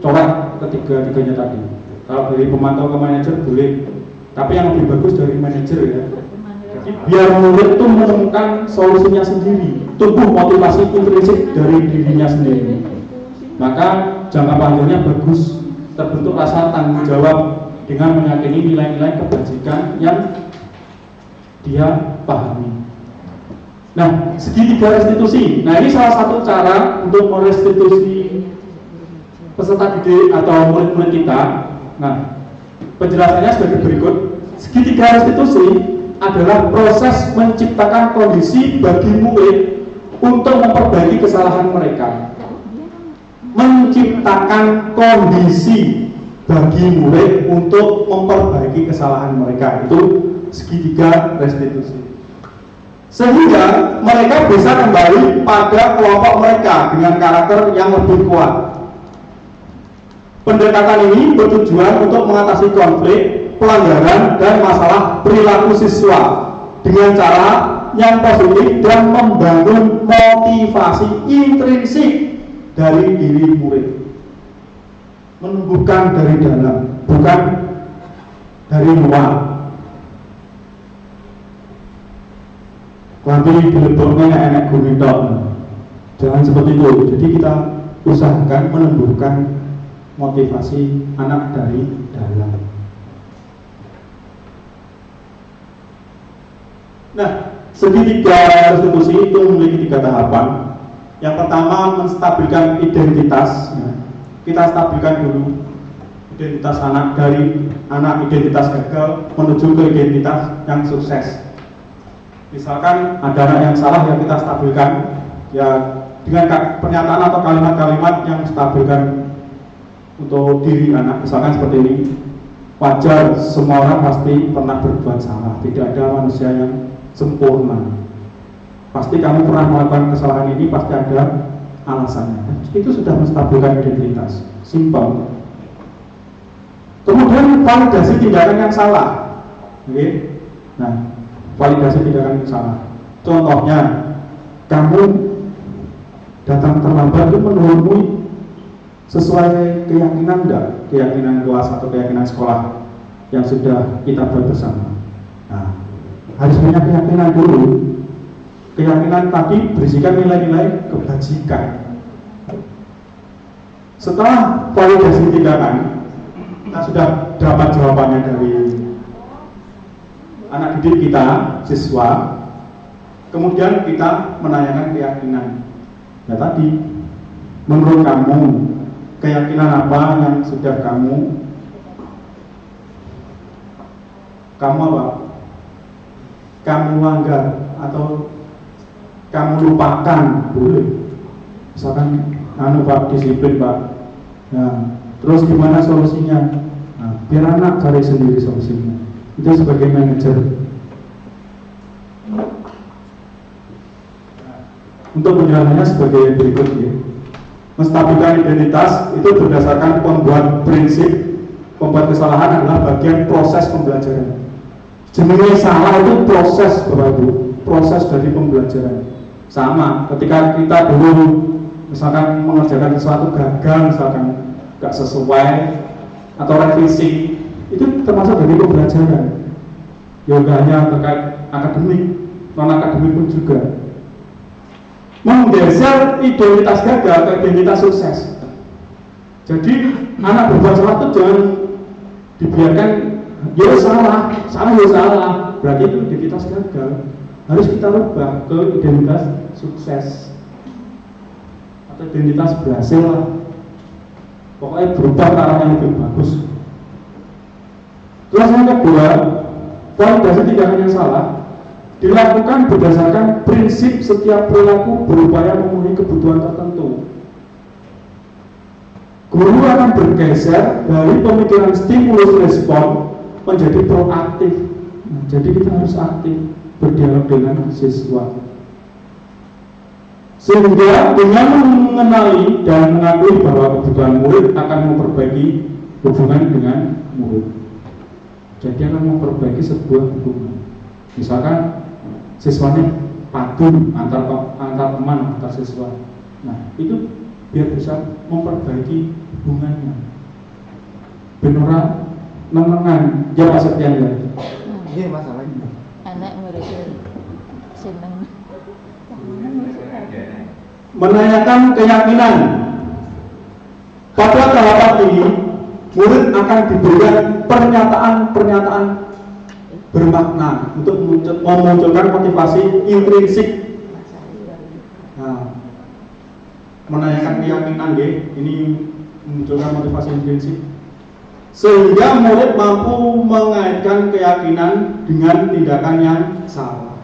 coret ketiga-tiganya tadi. Kalau dari pemantau ke manajer boleh, tapi yang lebih bagus dari manajer ya. Jadi biar murid itu menemukan solusinya sendiri, tumbuh motivasi intrinsik dari dirinya sendiri. Maka jangka panjangnya bagus, terbentuk rasa tanggung jawab dengan meyakini nilai-nilai kebajikan yang dia pahami. Nah, segitiga restitusi. Nah, ini salah satu cara untuk merestitusi peserta didik atau murid-murid kita. Nah, penjelasannya sebagai berikut. Segitiga restitusi adalah proses menciptakan kondisi bagi murid untuk memperbaiki kesalahan mereka. Menciptakan kondisi bagi murid untuk memperbaiki kesalahan mereka, itu segitiga restitusi. Sehingga mereka bisa kembali pada kelompok mereka dengan karakter yang lebih kuat. Pendekatan ini bertujuan untuk mengatasi konflik, pelanggaran, dan masalah perilaku siswa dengan cara yang positif dan membangun motivasi intrinsik dari diri murid. Menumbuhkan dari dalam, bukan dari luar. Tapi dileboknya enak gumitok. Jangan seperti itu. Jadi kita usahakan menumbuhkan motivasi anak dari dalam. Nah, segitiga restitusi itu memiliki 3 tahapan. Yang pertama, menstabilkan identitas. Kita stabilkan dulu identitas anak, dari anak identitas gagal menuju ke identitas yang sukses. Misalkan ada anak yang salah, yang kita stabilkan ya dengan pernyataan atau kalimat-kalimat yang stabilkan untuk diri anak. Misalkan seperti ini, wajar, semua orang pasti pernah berbuat salah, tidak ada manusia yang sempurna. Pasti kamu pernah melakukan kesalahan ini, pasti ada alasannya. Itu sudah menstabilkan identitas. Simpel. Kemudian validasi tindakan yang salah. Oke. Nah, validasi tindakan yang salah. Contohnya, kamu datang terlambat itu menurunmu sesuai keyakinan enggak? Keyakinan kelas atau keyakinan sekolah yang sudah kita buat bersama. Nah, harus punya keyakinan dulu. Keyakinan tadi berisikan nilai-nilai kebajikan. Setelah validasi tindakan, kita sudah dapat jawabannya dari anak didik kita, siswa. Kemudian kita menanyakan keyakinan. Ya tadi, menurut kamu keyakinan apa yang sudah kamu kamu apa? Kamu langgar atau kamu lupakan, boleh. Misalkan Pak disiplin Pak. Nah, terus gimana solusinya? Nah, biar anak cari sendiri solusinya. Itu sebagai manajer. Untuk penjelasannya sebagai berikut ya. Menstabilkan identitas itu berdasarkan pembuat prinsip. Pembuat kesalahan adalah bagian proses pembelajaran. Jenisnya salah itu proses Bapak Ibu, proses dari pembelajaran. Sama ketika kita dulu misalkan mengerjakan sesuatu gagal, misalkan gak sesuai atau revisi, itu termasuk dari pembelajaran. Ya gak hanya terkait akademik, non akademik pun juga. Menggeser identitas gagal ke identitas sukses. Jadi anak berbuat salah itu jangan dibiarkan ya salah ya salah, berarti itu identitas gagal. Harus kita rubah ke identitas sukses atau identitas berhasil lah. Pokoknya berubah ke arah yang lebih bagus. Terus yang kedua, validasi tindakan yang salah dilakukan berdasarkan prinsip setiap perilaku berupaya memenuhi kebutuhan tertentu. Guru akan bergeser dari pemikiran stimulus respon menjadi proaktif. Nah, jadi kita harus aktif berdialog dengan siswa. Sehingga dengan mengenali dan mengakui bahwa kebutuhan murid akan memperbaiki hubungan dengan murid. Jadi akan memperbaiki sebuah hubungan. Misalkan siswanya padu antar teman, antar siswa. Nah, itu biar bisa memperbaiki hubungannya. Benora nenengan, ya Pak Septian ya. Iya masalahnya. Anak murid seneng. Menanyakan keyakinan. Pada tahapan ini, murid akan diberikan pernyataan-pernyataan bermakna untuk memunculkan motivasi intrinsik. Nah, menanyakan keyakinan ya, ini memunculkan motivasi intrinsik sehingga murid mampu mengaitkan keyakinan dengan tindakan yang salah.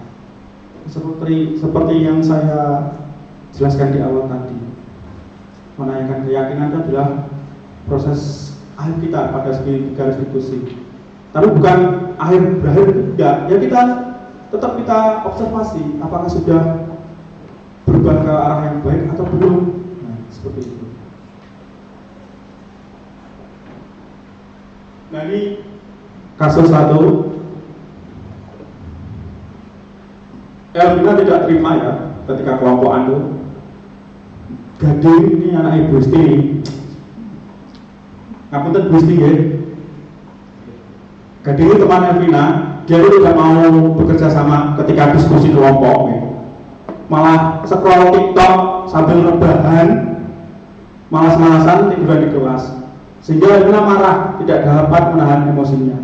Seperti yang saya jelaskan di awal tadi, menanyakan keyakinan itu adalah proses akhir kita pada segi tiga restitusi. Tapi bukan akhir berakhir, tidak. Ya kita tetap kita observasi apakah sudah berubah ke arah yang baik atau belum. Nah, seperti itu. Nah, ini kasus satu. Elvina tidak terima ya ketika kelompok anu Gading ini anak Ibu Gusti. Ngapunten Gusti ya. Gading itu teman Elvina, dia itu tidak mau bekerja sama ketika diskusi kelompok ya. Malah scroll TikTok sambil rebahan, malas-malasan tiduran di kelas. Sehingga Elvina marah, tidak dapat menahan emosinya.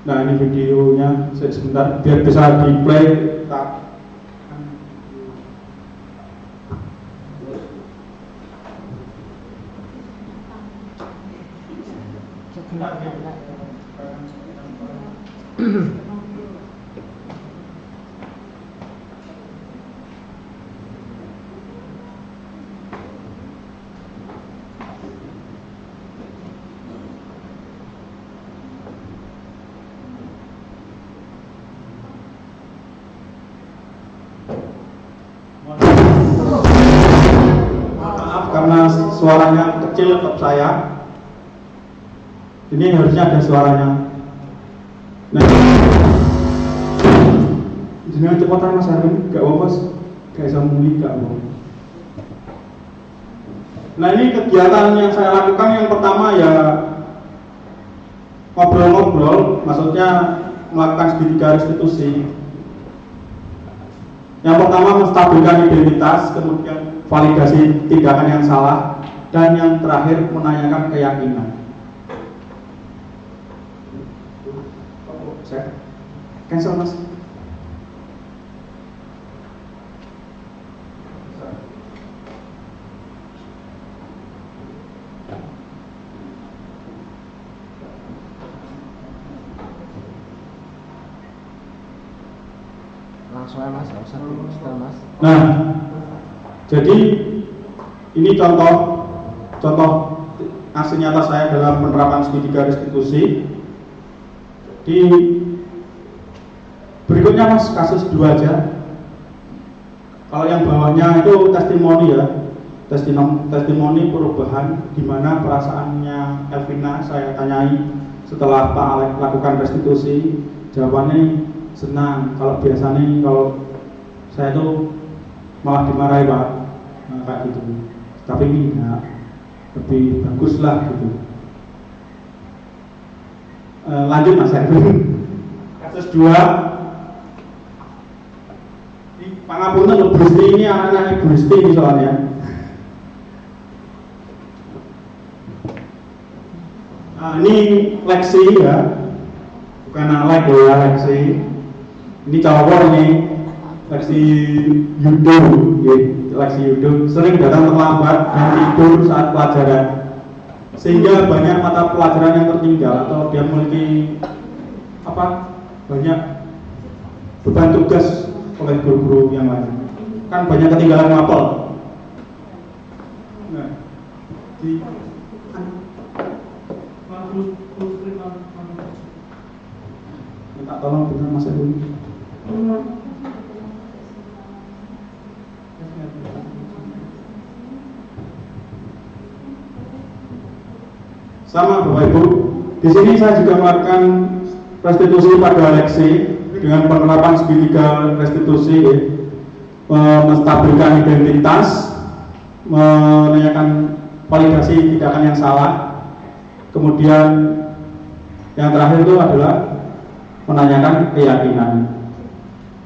Nah, ini videonya sebentar biar bisa di play. Maaf karena suaranya kecil untuk saya. Ini harusnya ada suaranya. Nah, jangan cepatan Mas Arvin, gak apa-apa, gak bisa muli, gak apa. Nah, ini kegiatan yang saya lakukan yang pertama ya ngobrol-ngobrol, maksudnya melakukan segitiga restitusi. Yang pertama menstabilkan identitas, kemudian validasi tindakan yang salah, dan yang terakhir menanyakan keyakinan. Saya cancel Mas. Langsung aja mas, nggak usah setel mas. Nah, jadi ini contoh aksi nyata saya dalam penerapan segitiga restitusi. Di berikutnya mas, kasus 2 aja. Kalau yang bawahnya itu testimoni ya, testimoni perubahan di mana perasaannya Elvina saya tanyai setelah Pak Alek lakukan restitusi, jawabannya senang. Kalau biasanya kalau saya tuh malah dimarahi Pak, nah, kayak gitu. Tapi ini enggak, lebih bagus lah gitu. Lanjut Mas Erwin. Kasus 2. Pangapunten Ibu Gusti, ini anak-anak Ibu Gusti ini soalnya. Nah, ini Lexi ya, bukan Alek ya, Lexi. Ini cowok nih, Lexi Yudo, ya, Lexi Yudo sering datang terlambat dan tidur saat pelajaran, sehingga banyak mata pelajaran yang tertinggal atau dia memiliki banyak beban tugas oleh guru-guru yang lain, kan banyak ketinggalan mapel. Nah, minta tolong benar Mas Erwin. Sama Bapak Ibu, di sini saya juga melakukan restitusi pada Lexi dengan penerapan segitiga restitusi, menstabilkan identitas, menanyakan validasi tindakan yang salah, kemudian yang terakhir itu adalah menanyakan keyakinan,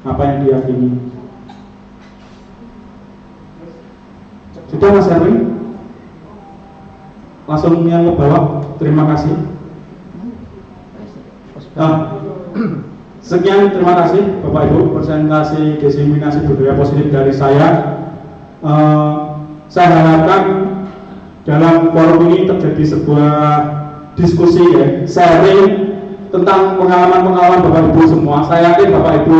apa yang diyakini. Sudah Mas Erwin? Langsung yang ke bawah, terima kasih. Sekian, terima kasih Bapak Ibu, presentasi diseminasi budaya positif dari saya. Saya harapkan dalam forum ini terjadi sebuah diskusi ya, sharing tentang pengalaman-pengalaman Bapak Ibu semua. Saya yakin Bapak Ibu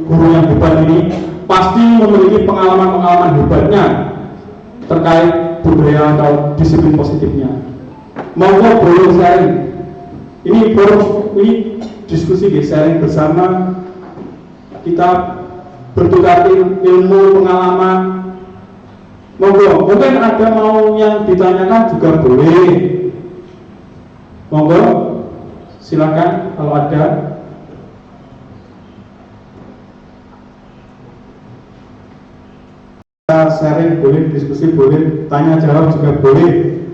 guru yang hebat ini pasti memiliki pengalaman-pengalaman hebatnya terkait budaya atau disiplin positifnya. Monggo boleh sharing. Ini forum ini diskusi sharing bersama, kita bertukar ilmu pengalaman. Monggo, mungkin ada mau yang ditanyakan juga boleh. Monggo, silakan kalau ada. Sharing boleh, diskusi boleh, tanya jawab juga boleh.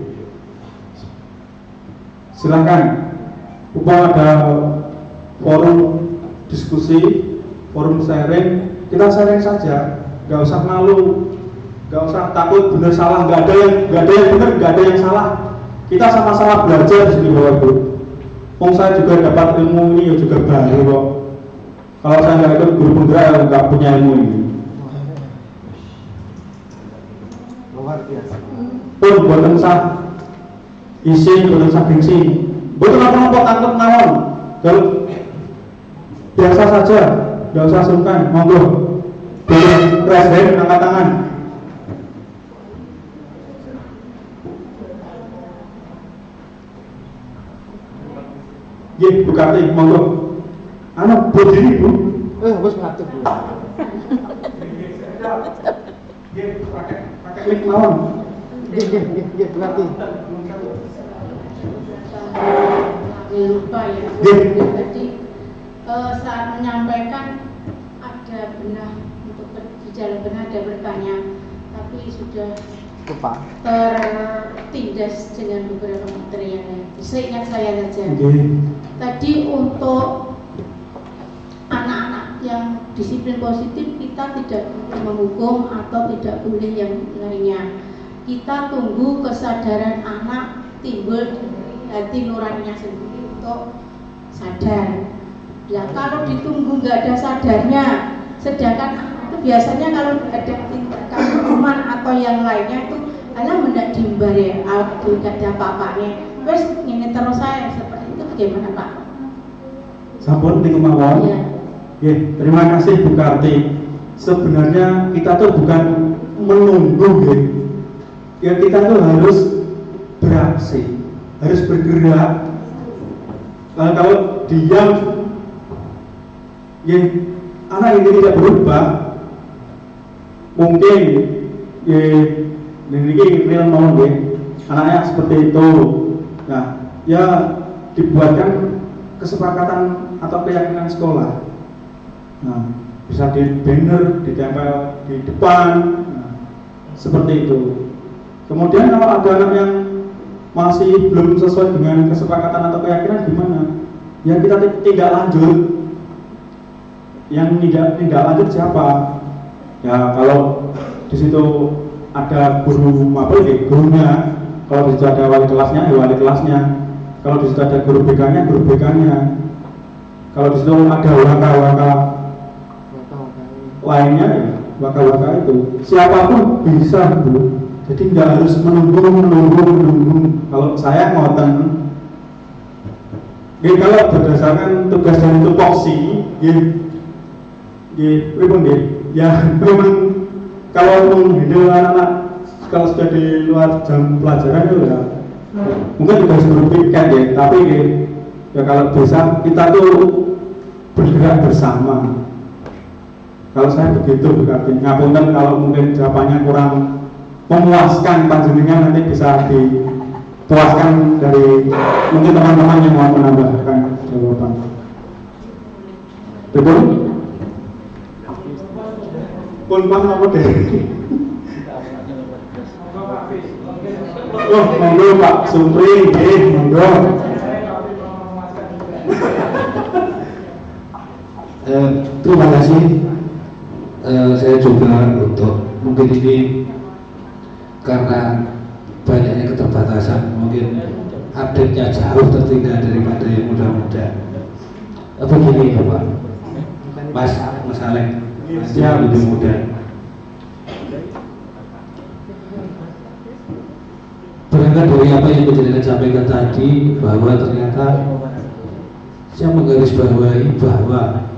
Silakan. Upah ada forum diskusi, forum sharing, kita sharing saja, nggak usah malu, nggak usah takut benar salah, nggak ada yang benar, nggak ada yang salah. Kita sama-sama belajar di sini Bapak Ibu. Saya juga dapat ilmu ini juga baru kok. Kalau saya nggak ikut guru penggerak, nggak punya ilmu ini. Luar biasa. Pun buatan sah isi, buatan sah gengsi. Betul apa tangkap nawon. Kalau biasa saja, nggak usah sungkan. Monggo, boleh raise hand, angkat tangan. Ye, Bu Karti, monggo. Anu, berdiri Bu. Bos ngatur Bu. Ye, pakai mic nawon. Ye, Bu Karti. Lupa ya. Tadi saat menyampaikan ada benar untuk berbicara benar ada bertanya, tapi sudah Lupa. tertindas dengan beberapa materi yang lain. Seingat saya saja. Tadi untuk anak-anak yang disiplin positif kita tidak menghukum atau tidak boleh yang lainnya. Kita tunggu kesadaran anak timbul hati nuraninya sendiri untuk sadar. Ya kalau ditunggu nggak ada sadarnya, sedangkan itu biasanya kalau ada tindakan hukuman atau yang lainnya itu adalah mendak dimbar ya, tidak ada apa-apanya. Terus ini terus saya seperti itu bagaimana Pak? Sampun di kemauan. Iya. Terima kasih Bu Karti. sebenarnya kita tuh bukan menunggu ya kita tuh harus beraksi, harus bergerak. Kalau diam ya anak ini tidak berubah, mungkin ya ini real mau anaknya seperti itu. Nah ya dibuatkan kesepakatan atau keyakinan sekolah. Nah, bisa di banner, ditempel di depan, nah, seperti itu. Kemudian kalau ada anak yang masih belum sesuai dengan kesepakatan atau keyakinan gimana? Ya kita tidak lanjut. Yang tidak lanjut siapa? Ya kalau di situ ada guru gurunya, kalau di situ ada wali kelasnya, ya wali kelasnya. Kalau di situ ada guru BK-nya, guru BK-nya. Kalau di situ ada waka-waka lainnya, ya waka-waka itu siapapun bisa Bu. Jadi nggak harus menunggu. Kalau saya ngoten, kalau berdasarkan tugas dari tupoksi, ya memang kalau menghandle anak-anak kalau sudah di luar jam pelajaran itu ya mungkin juga harus berpikir ya, tapi ya kalau bisa kita tuh bergerak bersama. Kalau saya begitu berarti ngapunten kalau mungkin jawabannya kurang memuaskan panjenengan, nanti bisa dipuaskan dari mungkin teman-teman yang mau menambahkan jawaban. Betul? Pun pas apa deh? Oh, monggo Pak Supri, monggo. Terima kasih. Saya coba untuk mungkin ini karena banyaknya keterbatasan, mungkin update-nya jauh tertinggal daripada yang muda-muda. Begini ya Pak, Mas Alek, Mas lebih muda. Berangkat dari apa yang menjadikan sampaikan tadi, bahwa ternyata saya menggarisbawahi bahwa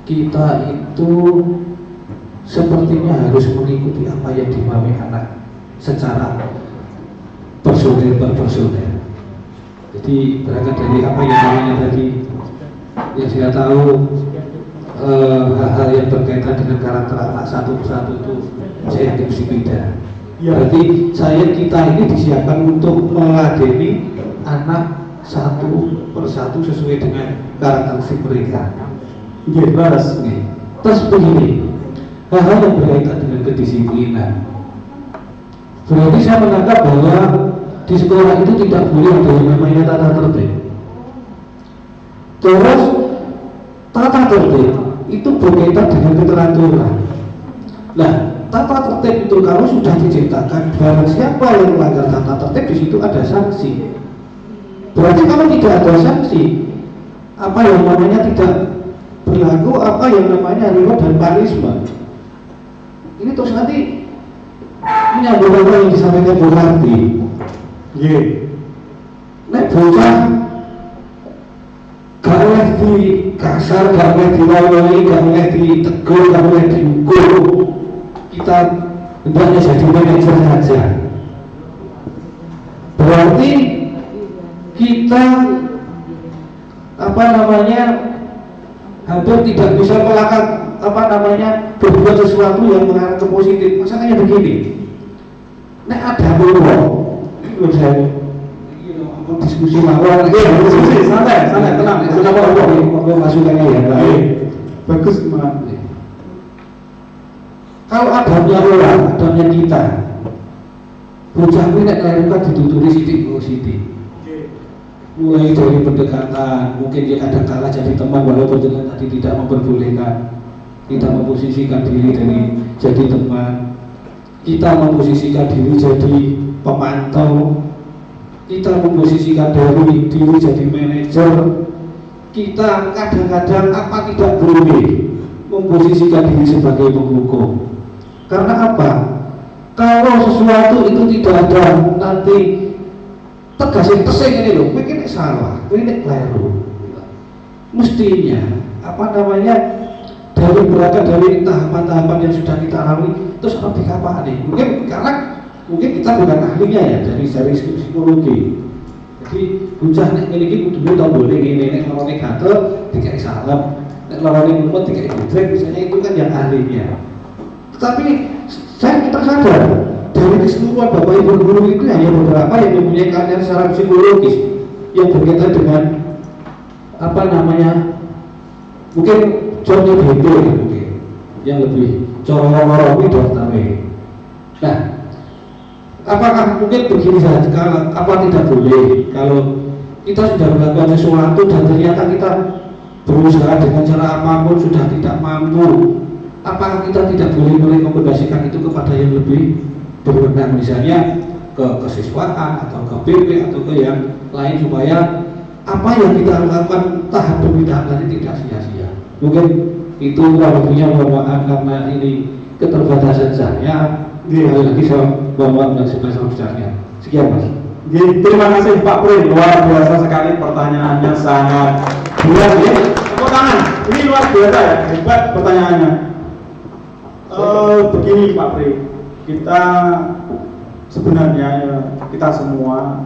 kita itu sepertinya harus mengikuti apa yang dimauin anak secara personil per personil. Jadi berangkat dari apa yang namanya tadi yang saya tahu, hal-hal yang berkaitan dengan karakter anak satu persatu itu saya beda. Berarti kita ini disiapkan untuk meladeni anak satu persatu sesuai dengan karakteristik mereka. Terus begini, hal-hal yang berkaitan dengan kedisiplinan. Berarti saya menganggap bahwa di sekolah itu tidak boleh ada yang namanya tata tertib. Terus tata tertib itu berkaitan dengan keteraturan. Nah, tata tertib itu kalau sudah diciptakan, barang siapa yang melanggar tata tertib, di situ ada sanksi. Berarti kalau tidak ada sanksi, apa yang namanya tidak berlaku, apa yang namanya reward dan punishment. Ini terus nanti menyambung apa yang disampaikan Bu Harti. Nek bocah gak boleh di kasar, gak boleh dilawai, gak boleh ditegur, gak boleh diukur. Kita hendaknya jadi manajer saja. Berarti kita hampir tidak bisa melakukan berbuat sesuatu yang mengarah ke positif. Masalahnya begini, nek ada peluang, saya diskusi mawar, diskusi santai, tenang. Kenapa masukannya ya? Bagus Mas. Kalau adanya orang, adanya kita, bocah ini nek lakukan dituturi sidik. Mulai dari pendekatan, mungkin dia kadang kalah jadi teman walaupun dengan tadi tidak memperbolehkan. Kita memposisikan diri jadi teman, kita memposisikan diri jadi pemantau, kita memposisikan diri jadi manajer, kita kadang-kadang tidak boleh memposisikan diri sebagai penghukum. Karena apa? Kalau sesuatu itu tidak ada nanti tegasin tesing ini loh, ini salah, ini keliru. Mestinya berangkat dari tahapan-tahapan yang sudah kita lalui, terus apa dikapan nih? Mungkin kita bukan ahlinya ya dari psikologi. Jadi bocah nek ngene iki kudune tombole ngene, nek lorone gatel dikai salam, nek lorone mumet dikai budrek, misalnya itu kan yang ahlinya. Tetapi kita sadar dari keseluruhan Bapak Ibu guru itu hanya beberapa yang mempunyai keahlian secara psikologis yang berkaitan dengan apa namanya, mungkin contoh itu mungkin yang lebih corong-corong itu tapi. Nah, apakah mungkin begini saja, apa tidak boleh kalau kita sudah melakukan sesuatu dan ternyata kita berusaha dengan cara apapun sudah tidak mampu, apakah kita tidak boleh merekomendasikan itu kepada yang lebih berwenang, misalnya ke kesiswaan atau ke PP atau ke yang lain, supaya apa yang kita lakukan tahap demi tahap tadi tidak sia-sia. Mungkin itu waktunya, mohon maaf karena ini keterbatasan saya. Lagi saya bawa dan sebesar besarnya. Sekian Mas. Terima kasih Pak Pri, luar biasa sekali pertanyaannya, sangat luas ya. Tepuk tangan, ini luar biasa ya, hebat pertanyaannya. Begini Pak Pri, kita sebenarnya ya, kita semua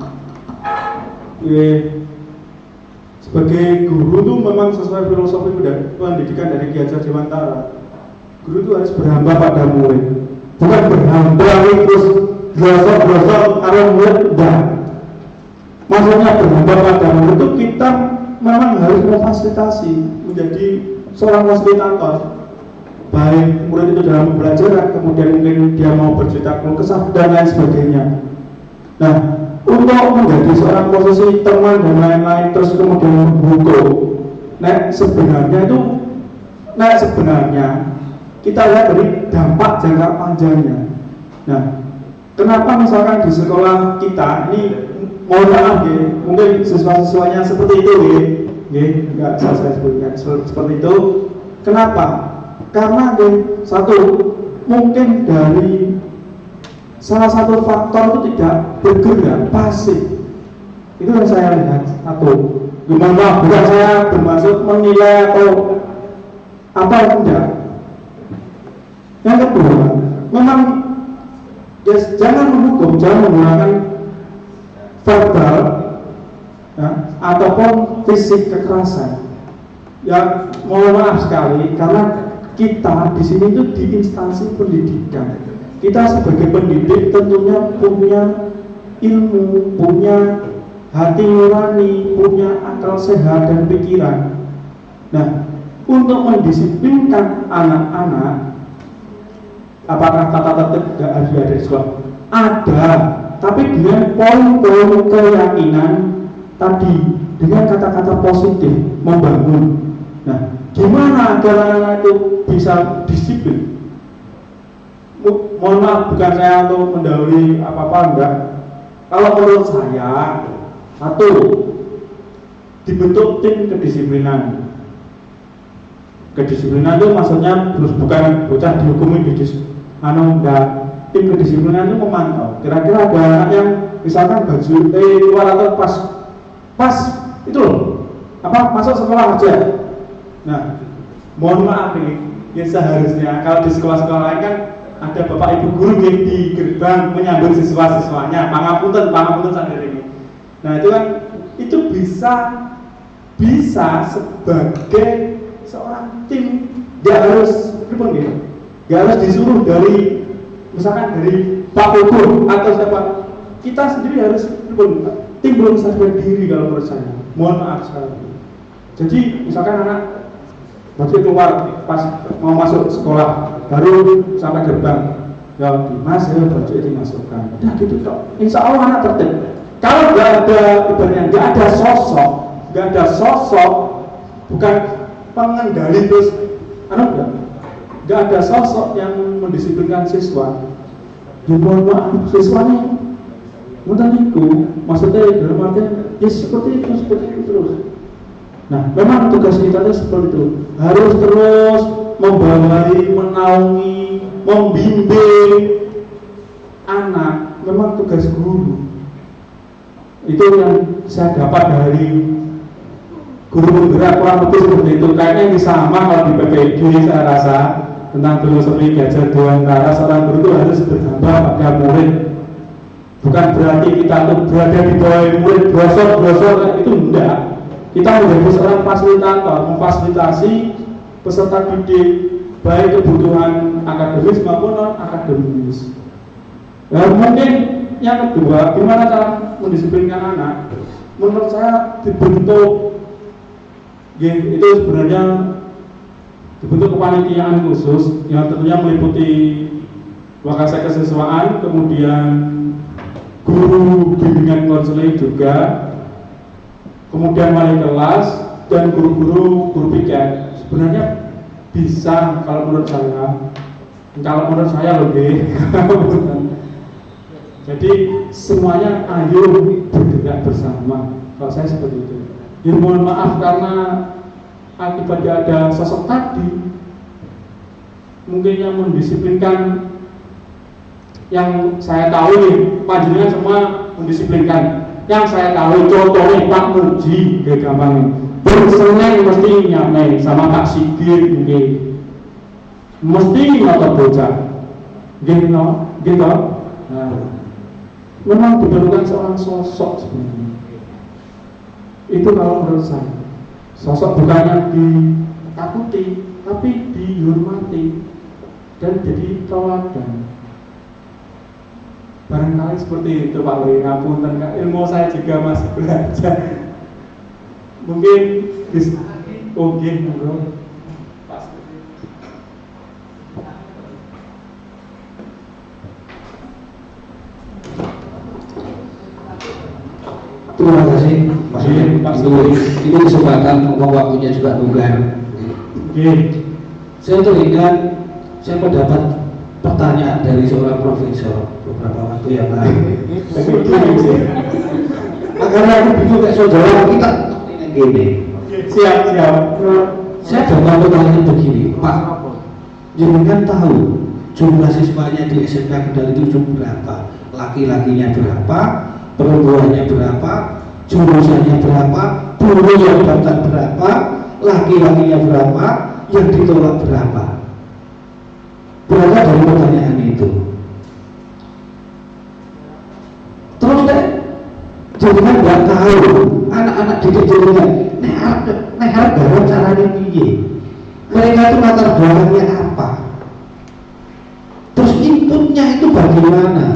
sebagai guru tuh memang sesuai filosofi pendidikan dari Ki Hajar Dewantara. Guru itu harus berhamba pada murid, bukan berhamba terus grosok karo murid, enggak. Maksudnya berhamba pada murid itu kita memang harus memfasilitasi, menjadi seorang fasilitator, baik murid itu dalam pembelajaran, kemudian mungkin dia mau bercerita keluh kesah dan lain sebagainya. Nah, untuk menjadi seorang posisi teman dan lain-lain terus kemudian menghukum, sebenarnya kita lihat dari dampak jangka panjangnya. Nah, kenapa misalkan di sekolah kita ini, mohon maaf ya, mungkin siswa-siswanya seperti itu enggak saya sebutkan seperti itu. Kenapa? Karena satu, mungkin dari salah satu faktor itu tidak bergerak, pasif. Itu yang saya lihat. Satu, gimana? Bukan saya bermaksud menilai atau apa, tidak. Yang kedua, memang jangan menghukum, jangan menggunakan verbal ya, ataupun fisik kekerasan. Ya, mohon maaf sekali, karena kita di sini itu di instansi pendidikan. Kita sebagai pendidik tentunya punya ilmu, punya hati nurani, punya akal sehat dan pikiran. Nah, untuk mendisiplinkan anak-anak, apakah tata tertib tidak harus ada di sekolah? Ada, tapi dengan poin-poin keyakinan tadi, dengan kata-kata positif, membangun. Nah, gimana agar anak itu bisa disiplin? Mohon maaf, bukan saya untuk mendahului apa-apa, enggak. Kalau menurut saya, satu, dibentuk tim kedisiplinan. Kedisiplinan itu maksudnya bukan bocah dihukumi enggak. Tim kedisiplinan itu memantau. Kira-kira ada anak yang misalkan baju keluar atau pas itu loh, masuk sekolah aja. Nah, mohon maaf ini, ya seharusnya kalau di sekolah-sekolah lain kan ada bapak ibu guru yang di gerbang menyambut siswa-siswanya, pangapunten sadar ini. Nah itu kan, itu bisa sebagai seorang tim, gak harus disuruh dari, misalkan dari Pak Guru atau siapa, kita sendiri harus tim belum sadar diri kalau menurut saya. Mohon maaf sekali. Jadi misalkan anak baju keluar pas mau masuk sekolah, baru sampai gerbang, ya Mas, ya baju dimasukkan. Udah gitu toh. Insya Allah anak tertib. Kalau nggak ada, ibaratnya nggak ada sosok, bukan pengendali terus, nggak ada sosok yang mendisiplinkan siswa. Ya mohon maaf, siswanya mudah itu, maksudnya dalam artian ya seperti itu terus. Nah, memang tugas kita itu seperti itu, harus terus membawai, menaungi, membimbing anak. Memang tugas guru. Itu yang saya dapat dari guru penggerak kurang lebih seperti itu. Kayaknya ini sama kalau di PPG saya rasa tentang filosofi gajah dewantara. Seorang guru itu harus berdampak pada murid. Bukan berarti kita tuh berada di bawah murid brosor itu enggak. Kita menjadi seorang fasilitator, memfasilitasi peserta didik baik kebutuhan akademis maupun non akademis. Nah, mungkin yang kedua, gimana cara mendisiplinkan anak? Menurut saya dibentuk, itu sebenarnya dibentuk kepanitiaan khusus yang tentunya meliputi wakasek kesiswaan, kemudian guru bimbingan konseling juga, kemudian wali kelas dan guru piket. Sebenarnya bisa kalau menurut saya lebih. Jadi semuanya ayo bergerak bersama. Kalau saya seperti itu. Ya mohon maaf karena akibatnya ada sosok tadi mungkin yang mendisiplinkan. Yang saya tahu nih, panjenengan semua mendisiplinkan. Yang saya tahu contohnya Pak Muji, gak gampang. Berseneng mesti nyamai sama Kak Sigit, mesti ngotot bocah, gitu. Nah, memang diperlukan seorang sosok sebenarnya. Itu kalau menurut saya, sosok bukannya ditakuti, tapi dihormati dan jadi teladan. Barangkali seperti itu Pak Wali, ngapunten Kak, ilmu saya juga masih belajar. Mungkin bisa oke, bro. Terima kasih Mas ini kesempatan waktunya juga nunggal. Saya teringat, saya mendapat pertanyaan dari seorang profesor beberapa waktu yang lalu. Karena aku bingung kayak saudara kita gini. Siap. Saya coba pertanyaan begini, Pak. Jangan tahu jumlah siswanya di SMK Kendal itu berapa? Laki-lakinya berapa? Perempuannya berapa? Jurusannya berapa? Guru yang daftar berapa? Laki-lakinya berapa? Yang ditolak berapa? Berapa dari pertanyaan itu? Terus deh, jangan nggak tahu anak-anak didik jenengan harap garap caranya piye. Mereka itu latar belakangnya apa? Terus inputnya itu bagaimana?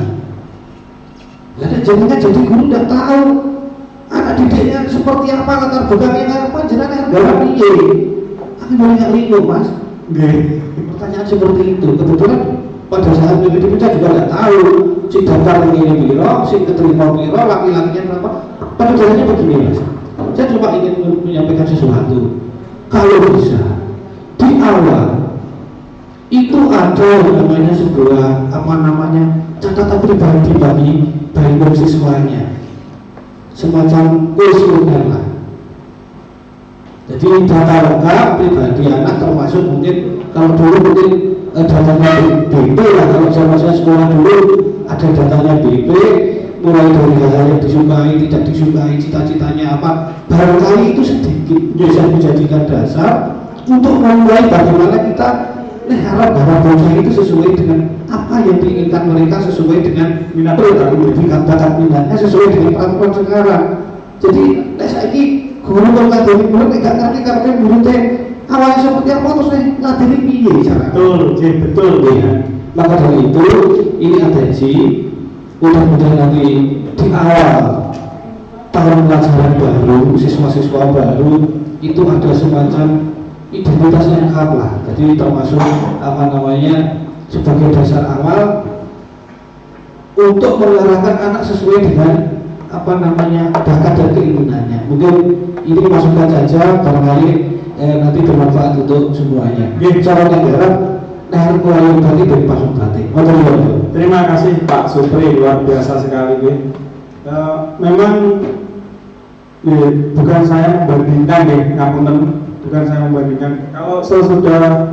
Jadi jenengan jadi guru nggak tahu anak didiknya seperti apa, latar belakangnya apa, jenengan garap piye? Aku boleh nggak lingu Mas? Pertanyaan seperti itu. Kebetulan pada saat itu kita juga nggak tahu si daftar ini biro, si keterima biro, laki-lakinya berapa. Pada dasarnya begini Mas, saya cuma ingin menyampaikan sesuatu. Kalau bisa di awal itu ada namanya sebuah catatan pribadi bagi siswanya, semacam kuesioner lah. Jadi data lengkap pribadi anak, termasuk mungkin kalau dulu mungkin datanya BP lah, kalau saya sekolah dulu ada datanya BP, mulai dari hal yang disukai, tidak disukai, cita-citanya apa, barangkali itu sedikit bisa dijadikan dasar untuk memulai bagaimana kita harap bocah itu sesuai dengan apa yang diinginkan mereka, sesuai dengan minat bakat minatnya, sesuai dengan peraturan sekarang. Jadi saya guru kalau ngadili murid nggak ngerti karena murid awalnya seperti apa terus ngadili piye cara. Betul ya. Maka dari itu ini atensi mudah-mudahan nanti di awal tahun pelajaran baru, siswa-siswa baru itu ada semacam identitas yang khas lah. Jadi termasuk sebagai dasar awal untuk mengarahkan anak sesuai dengan bakat dan keinginannya. Mungkin ini masukan saja, barangkali nanti bermanfaat untuk semuanya. Cara negara mulai tadi dari Pak Subrati. Terima kasih Pak Supri, luar biasa sekali. Memang bukan saya membandingkan bukan saya membandingkan. Kalau sesudah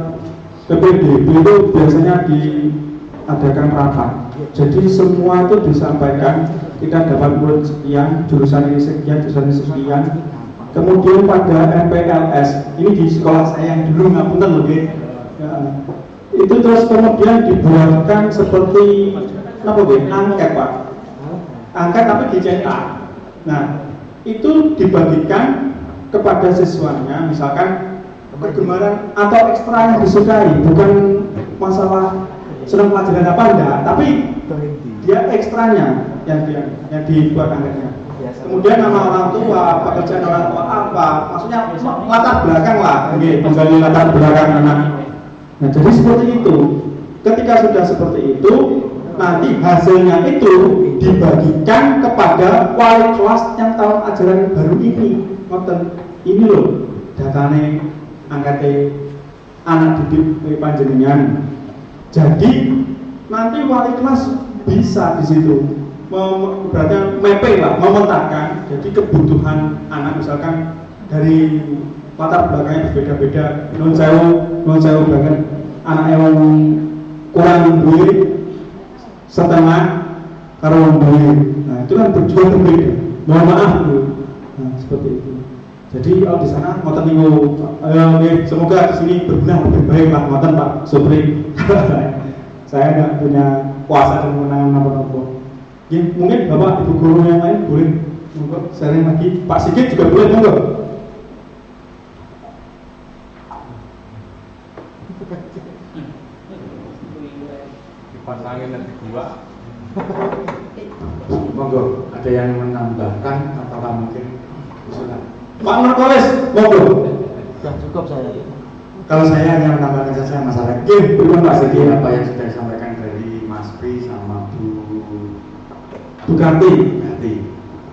PPDB itu biasanya diadakan rapat. Jadi semua itu disampaikan, kita dapat murid sekian, jurusan ini sekian, Kemudian pada MPLS, ini di sekolah saya yang dulu ngapunten loh, ya. Itu terus kemudian dibuatkan seperti apa bu? Angket pak, angket tapi dicetak. Nah itu dibagikan kepada siswanya, misalkan kegemaran atau ekstra yang disukai, bukan masalah senang pelajaran apa enggak, tapi dia ekstranya yang dibuat angketnya. Kemudian nama orang tua, pekerjaan orang tua apa, maksudnya latar belakang lah, menggali latar belakang anak. Nah jadi seperti itu. Ketika sudah seperti itu, nanti hasilnya itu dibagikan kepada wali kelas yang tahun ajaran baru ini. Ini loh datane angkate anak didik panjenengan. Jadi nanti wali kelas bisa di situ berarti mapping lah, memetakan jadi kebutuhan anak, misalkan dari latar belakangnya berbeda-beda, non sewu banget anak yang kurang duit setengah karo duit, nah itu kan berjuang berbeda, mohon maaf dulu. Nah seperti itu. Jadi kalau di sana ngoten niku semoga di sini berguna lebih baik lah ngoten Pak Supri. Saya tidak punya kuasa dan kewenangan apa-apa. Ya, mungkin Bapak Ibu guru yang lain boleh monggo sharing lagi. Pak Sigit juga boleh monggo. Dipasangin nanti dua. Monggo, ada yang menambahkan apakah mungkin usulan? Pak Markoles, monggo. Sudah cukup saya. Kalau saya hanya menambahkan saja masalah Bagaimana Pak Sigit? apa yang sudah disampaikan dari Mas Pri sama Bu Karti.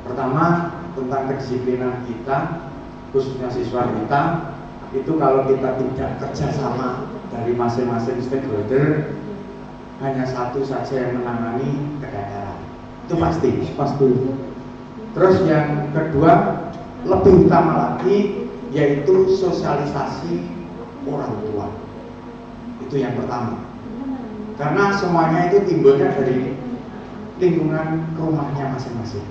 Pertama tentang kedisiplinan kita, khususnya siswa kita, itu kalau kita tidak kerjasama dari masing-masing stakeholder, hanya satu saja yang menangani kedaerahan, itu pasti. Terus yang kedua, lebih utama lagi, yaitu sosialisasi orang tua. Itu yang pertama. Karena semuanya itu timbulnya dari lingkungan rumahnya masing-masing.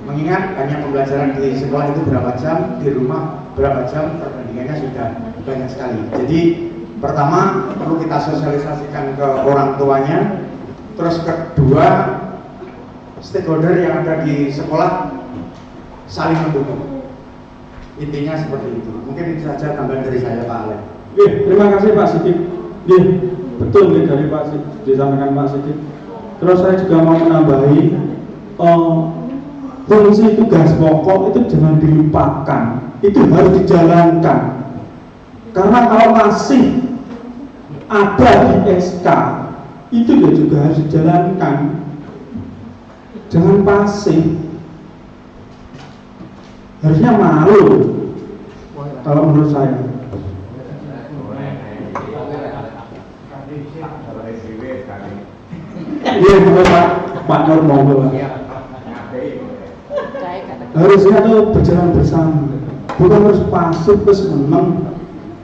Mengingat hanya pembelajaran di sekolah itu berapa jam, di rumah berapa jam, perbandingannya sudah banyak sekali. Jadi pertama perlu kita sosialisasikan ke orang tuanya. Terus kedua, stakeholder yang ada di sekolah saling mendukung. Intinya seperti itu. Mungkin itu saja tambahan dari saya Pak Alek. Terima kasih Pak Sigit. Betul nih dari Pak Sigit, disampaikan Pak Sigit. Terus saya juga mau menambahi fungsi tugas pokok itu jangan dilupakan, itu harus dijalankan. Karena kalau masih ada di SK, itu ya juga harus dijalankan. Jangan pasif. Harusnya malu kalau menurut saya. Iya betul Pak Nur monggo. Harusnya tuh berjalan bersama, bukan harus pasif terus menang.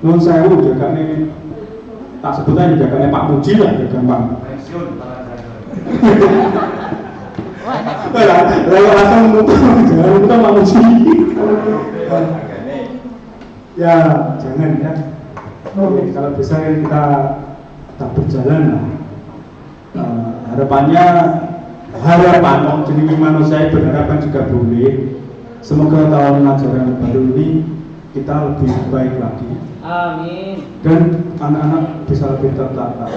Non saya jaga nih, tak sebut aja jaga nih Pak Muji lah, ya gampang. Lalu langsung jangan kita Pak Muji. Ya jangan ya. Kalau bisa kita berjalan lah. Harapan jenenge manusia berharapan juga boleh. Semoga tahun ajaran baru ini kita lebih baik lagi. Amin. Dan anak-anak bisa lebih tertata.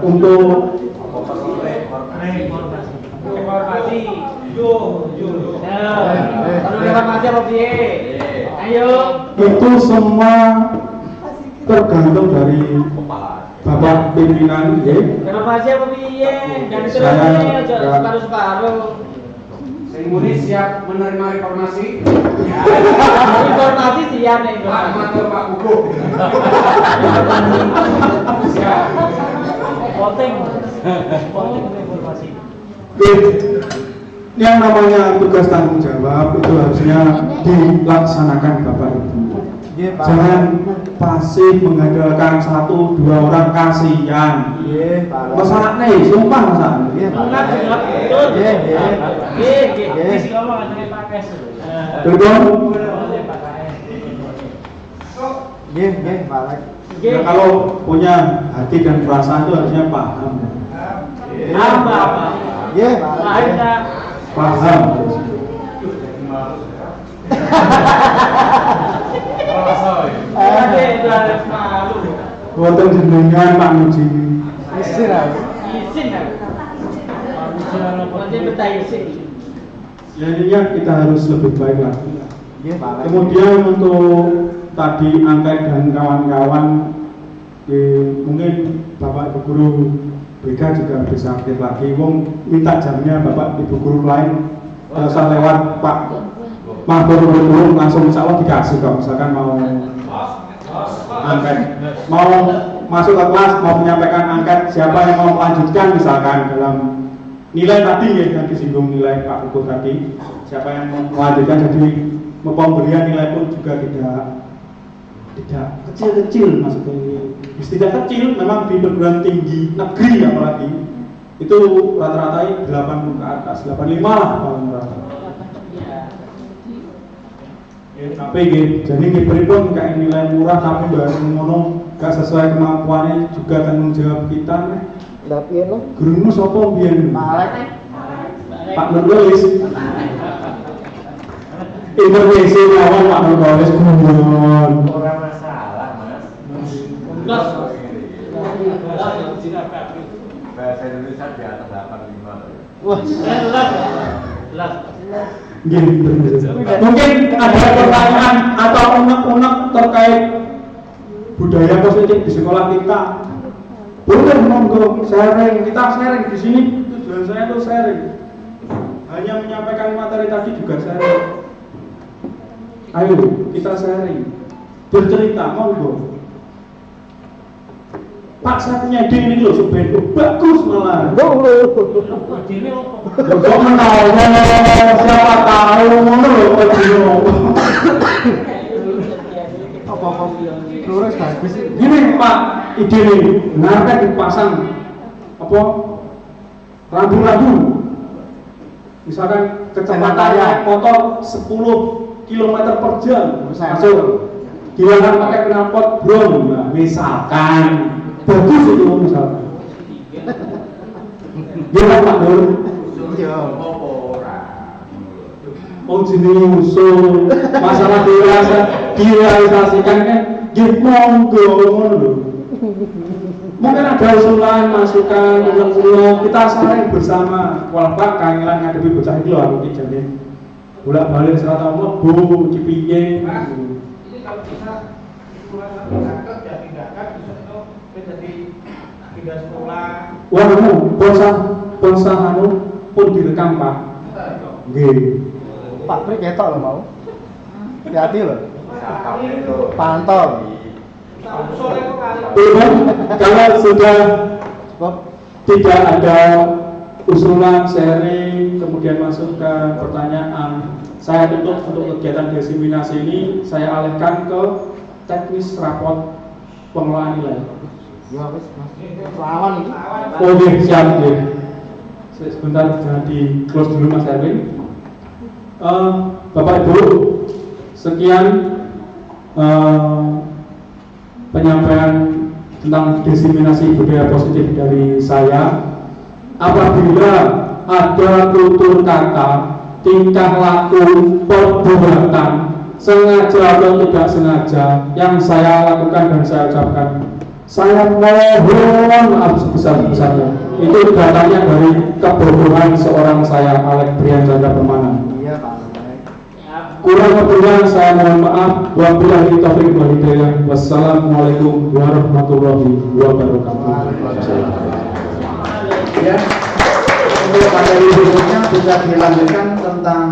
Untuk informasi, informasi apa piye? Ayo. Itu semua tergantung dari Bapak pimpinan, ya. Informasi apa piye? Dan Saya terus aja separuh-separuh. Muni siap menerima informasi. Informasi siap nih. Pak Buku. Siap. Voting informasi. Yang namanya tugas tanggung jawab itu harusnya dilaksanakan Bapak Ibu. Jangan pasif mengandalkan 1-2 orang, kasihan. Masalah nih, sumpah masalah. Enggak betul. Sih ngomong dengan Pak Kes. Betul? Nggih, Pak Lek. Ya, kalau punya hati dan perasaan itu harusnya paham. Apa? Nggih, Pak Lek. Ada. Paham. Oke, itu harus malu. Wonten jenengan Pak Muji. Isin ah. Izin kan? Nanti betah izin. Ya intinya kita harus lebih baik lagi. Nggih, Pak Lek. Kemudian untuk tadi angkat dan kawan-kawan, mungkin Bapak Ibu Guru BK juga bisa aktif lagi. Wong minta jamnya Bapak Ibu Guru lain, nggak usah lewat Pak Mahfud Guru, langsung insya Allah dikasih kok. Misalkan mau angkat, mau masuk ke kelas, mau menyampaikan angkat, siapa yang mau melanjutkan misalkan dalam nilai tadi ya, yang disinggung nilai Pak Buku tadi, siapa yang mau melanjutkan, jadi pemberian nilai pun juga tidak kecil-kecil, maksudnya tidak kecil, memang di perguruan tinggi negeri apalagi itu rata-rata 80 ke atas, 85 lah paling rata. Tapi jadi pripun kayak nilai murah tapi bayar ngono gak sesuai kemampuannya juga tanggung jawab kita nih. Lah piye lho? Gurumu sapa biyen? Pak Lek. Pak Nurlis. Intervensi awal Pak Nurlis guyon. Orang masalah, Mas. Los. Bahasa Indonesia di atas 85. Wah, Los. Nggih, mungkin ada pertanyaan atau unek-unek terkait budaya positif di sekolah kita. Boleh monggo sharing, kita sharing di sini. Tujuan saya itu sharing. Hanya menyampaikan materi tadi juga sharing. Ayo kita sharing, bercerita monggo. Pak saya punya ide ini loh sebenarnya bagus malah. Kok menawa siapa tahu ngono lho kok dino. apa-apa lurus bagus sih. Gini Pak, ide ini ngarep dipasang apa rambu-rambu. Misalkan kecepatan motor 10 km per jam masuk dilarang pakai knalpot bro, nah, misalkan bagus itu misalkan. Gimana Pak Nur? Iya. Oh jenis usul masalah direalisasikan kan gitu monggo ngono. Mungkin ada usulan, masukan, unek-unek kita saling bersama. Wah Pak kangelan ngadepi bocah iki lho aku iki jane. Bolak-balik salah tahu mlebu cipiye. Ini kalau bisa sekolah ya tindakan bisa menjadi pindah sekolah. Wah kamu bonsah anu pun direkam Pak. Nggih. Pak Pri ketok lho mau. Hati-hati lho. Pantau. Kalau sudah Sebab tidak ada usulan, sharing, kemudian masuk ke pertanyaan, saya tutup untuk kegiatan diseminasi ini, saya alihkan ke teknis raport pengelolaan nilai. ya wis Mas. Lawan iki. Oke, siap deh. Sebentar jangan di close dulu Mas Erwin. Bapak Ibu, sekian penyampaian tentang diseminasi budaya positif dari saya. Apabila ada tutur kata, tingkah laku, perbuatan sengaja atau tidak sengaja yang saya lakukan dan saya ucapkan, saya mohon maaf sebesar-besarnya. Itu datangnya dari kebodohan seorang saya, Alex Brian Chandra Permana. Iya Pak. Kurang lebihnya saya mohon maaf. Wabillahi taufiq wal hidayah. Wassalamualaikum warahmatullahi wabarakatuh. Ya, untuk materi berikutnya bisa dilanjutkan tentang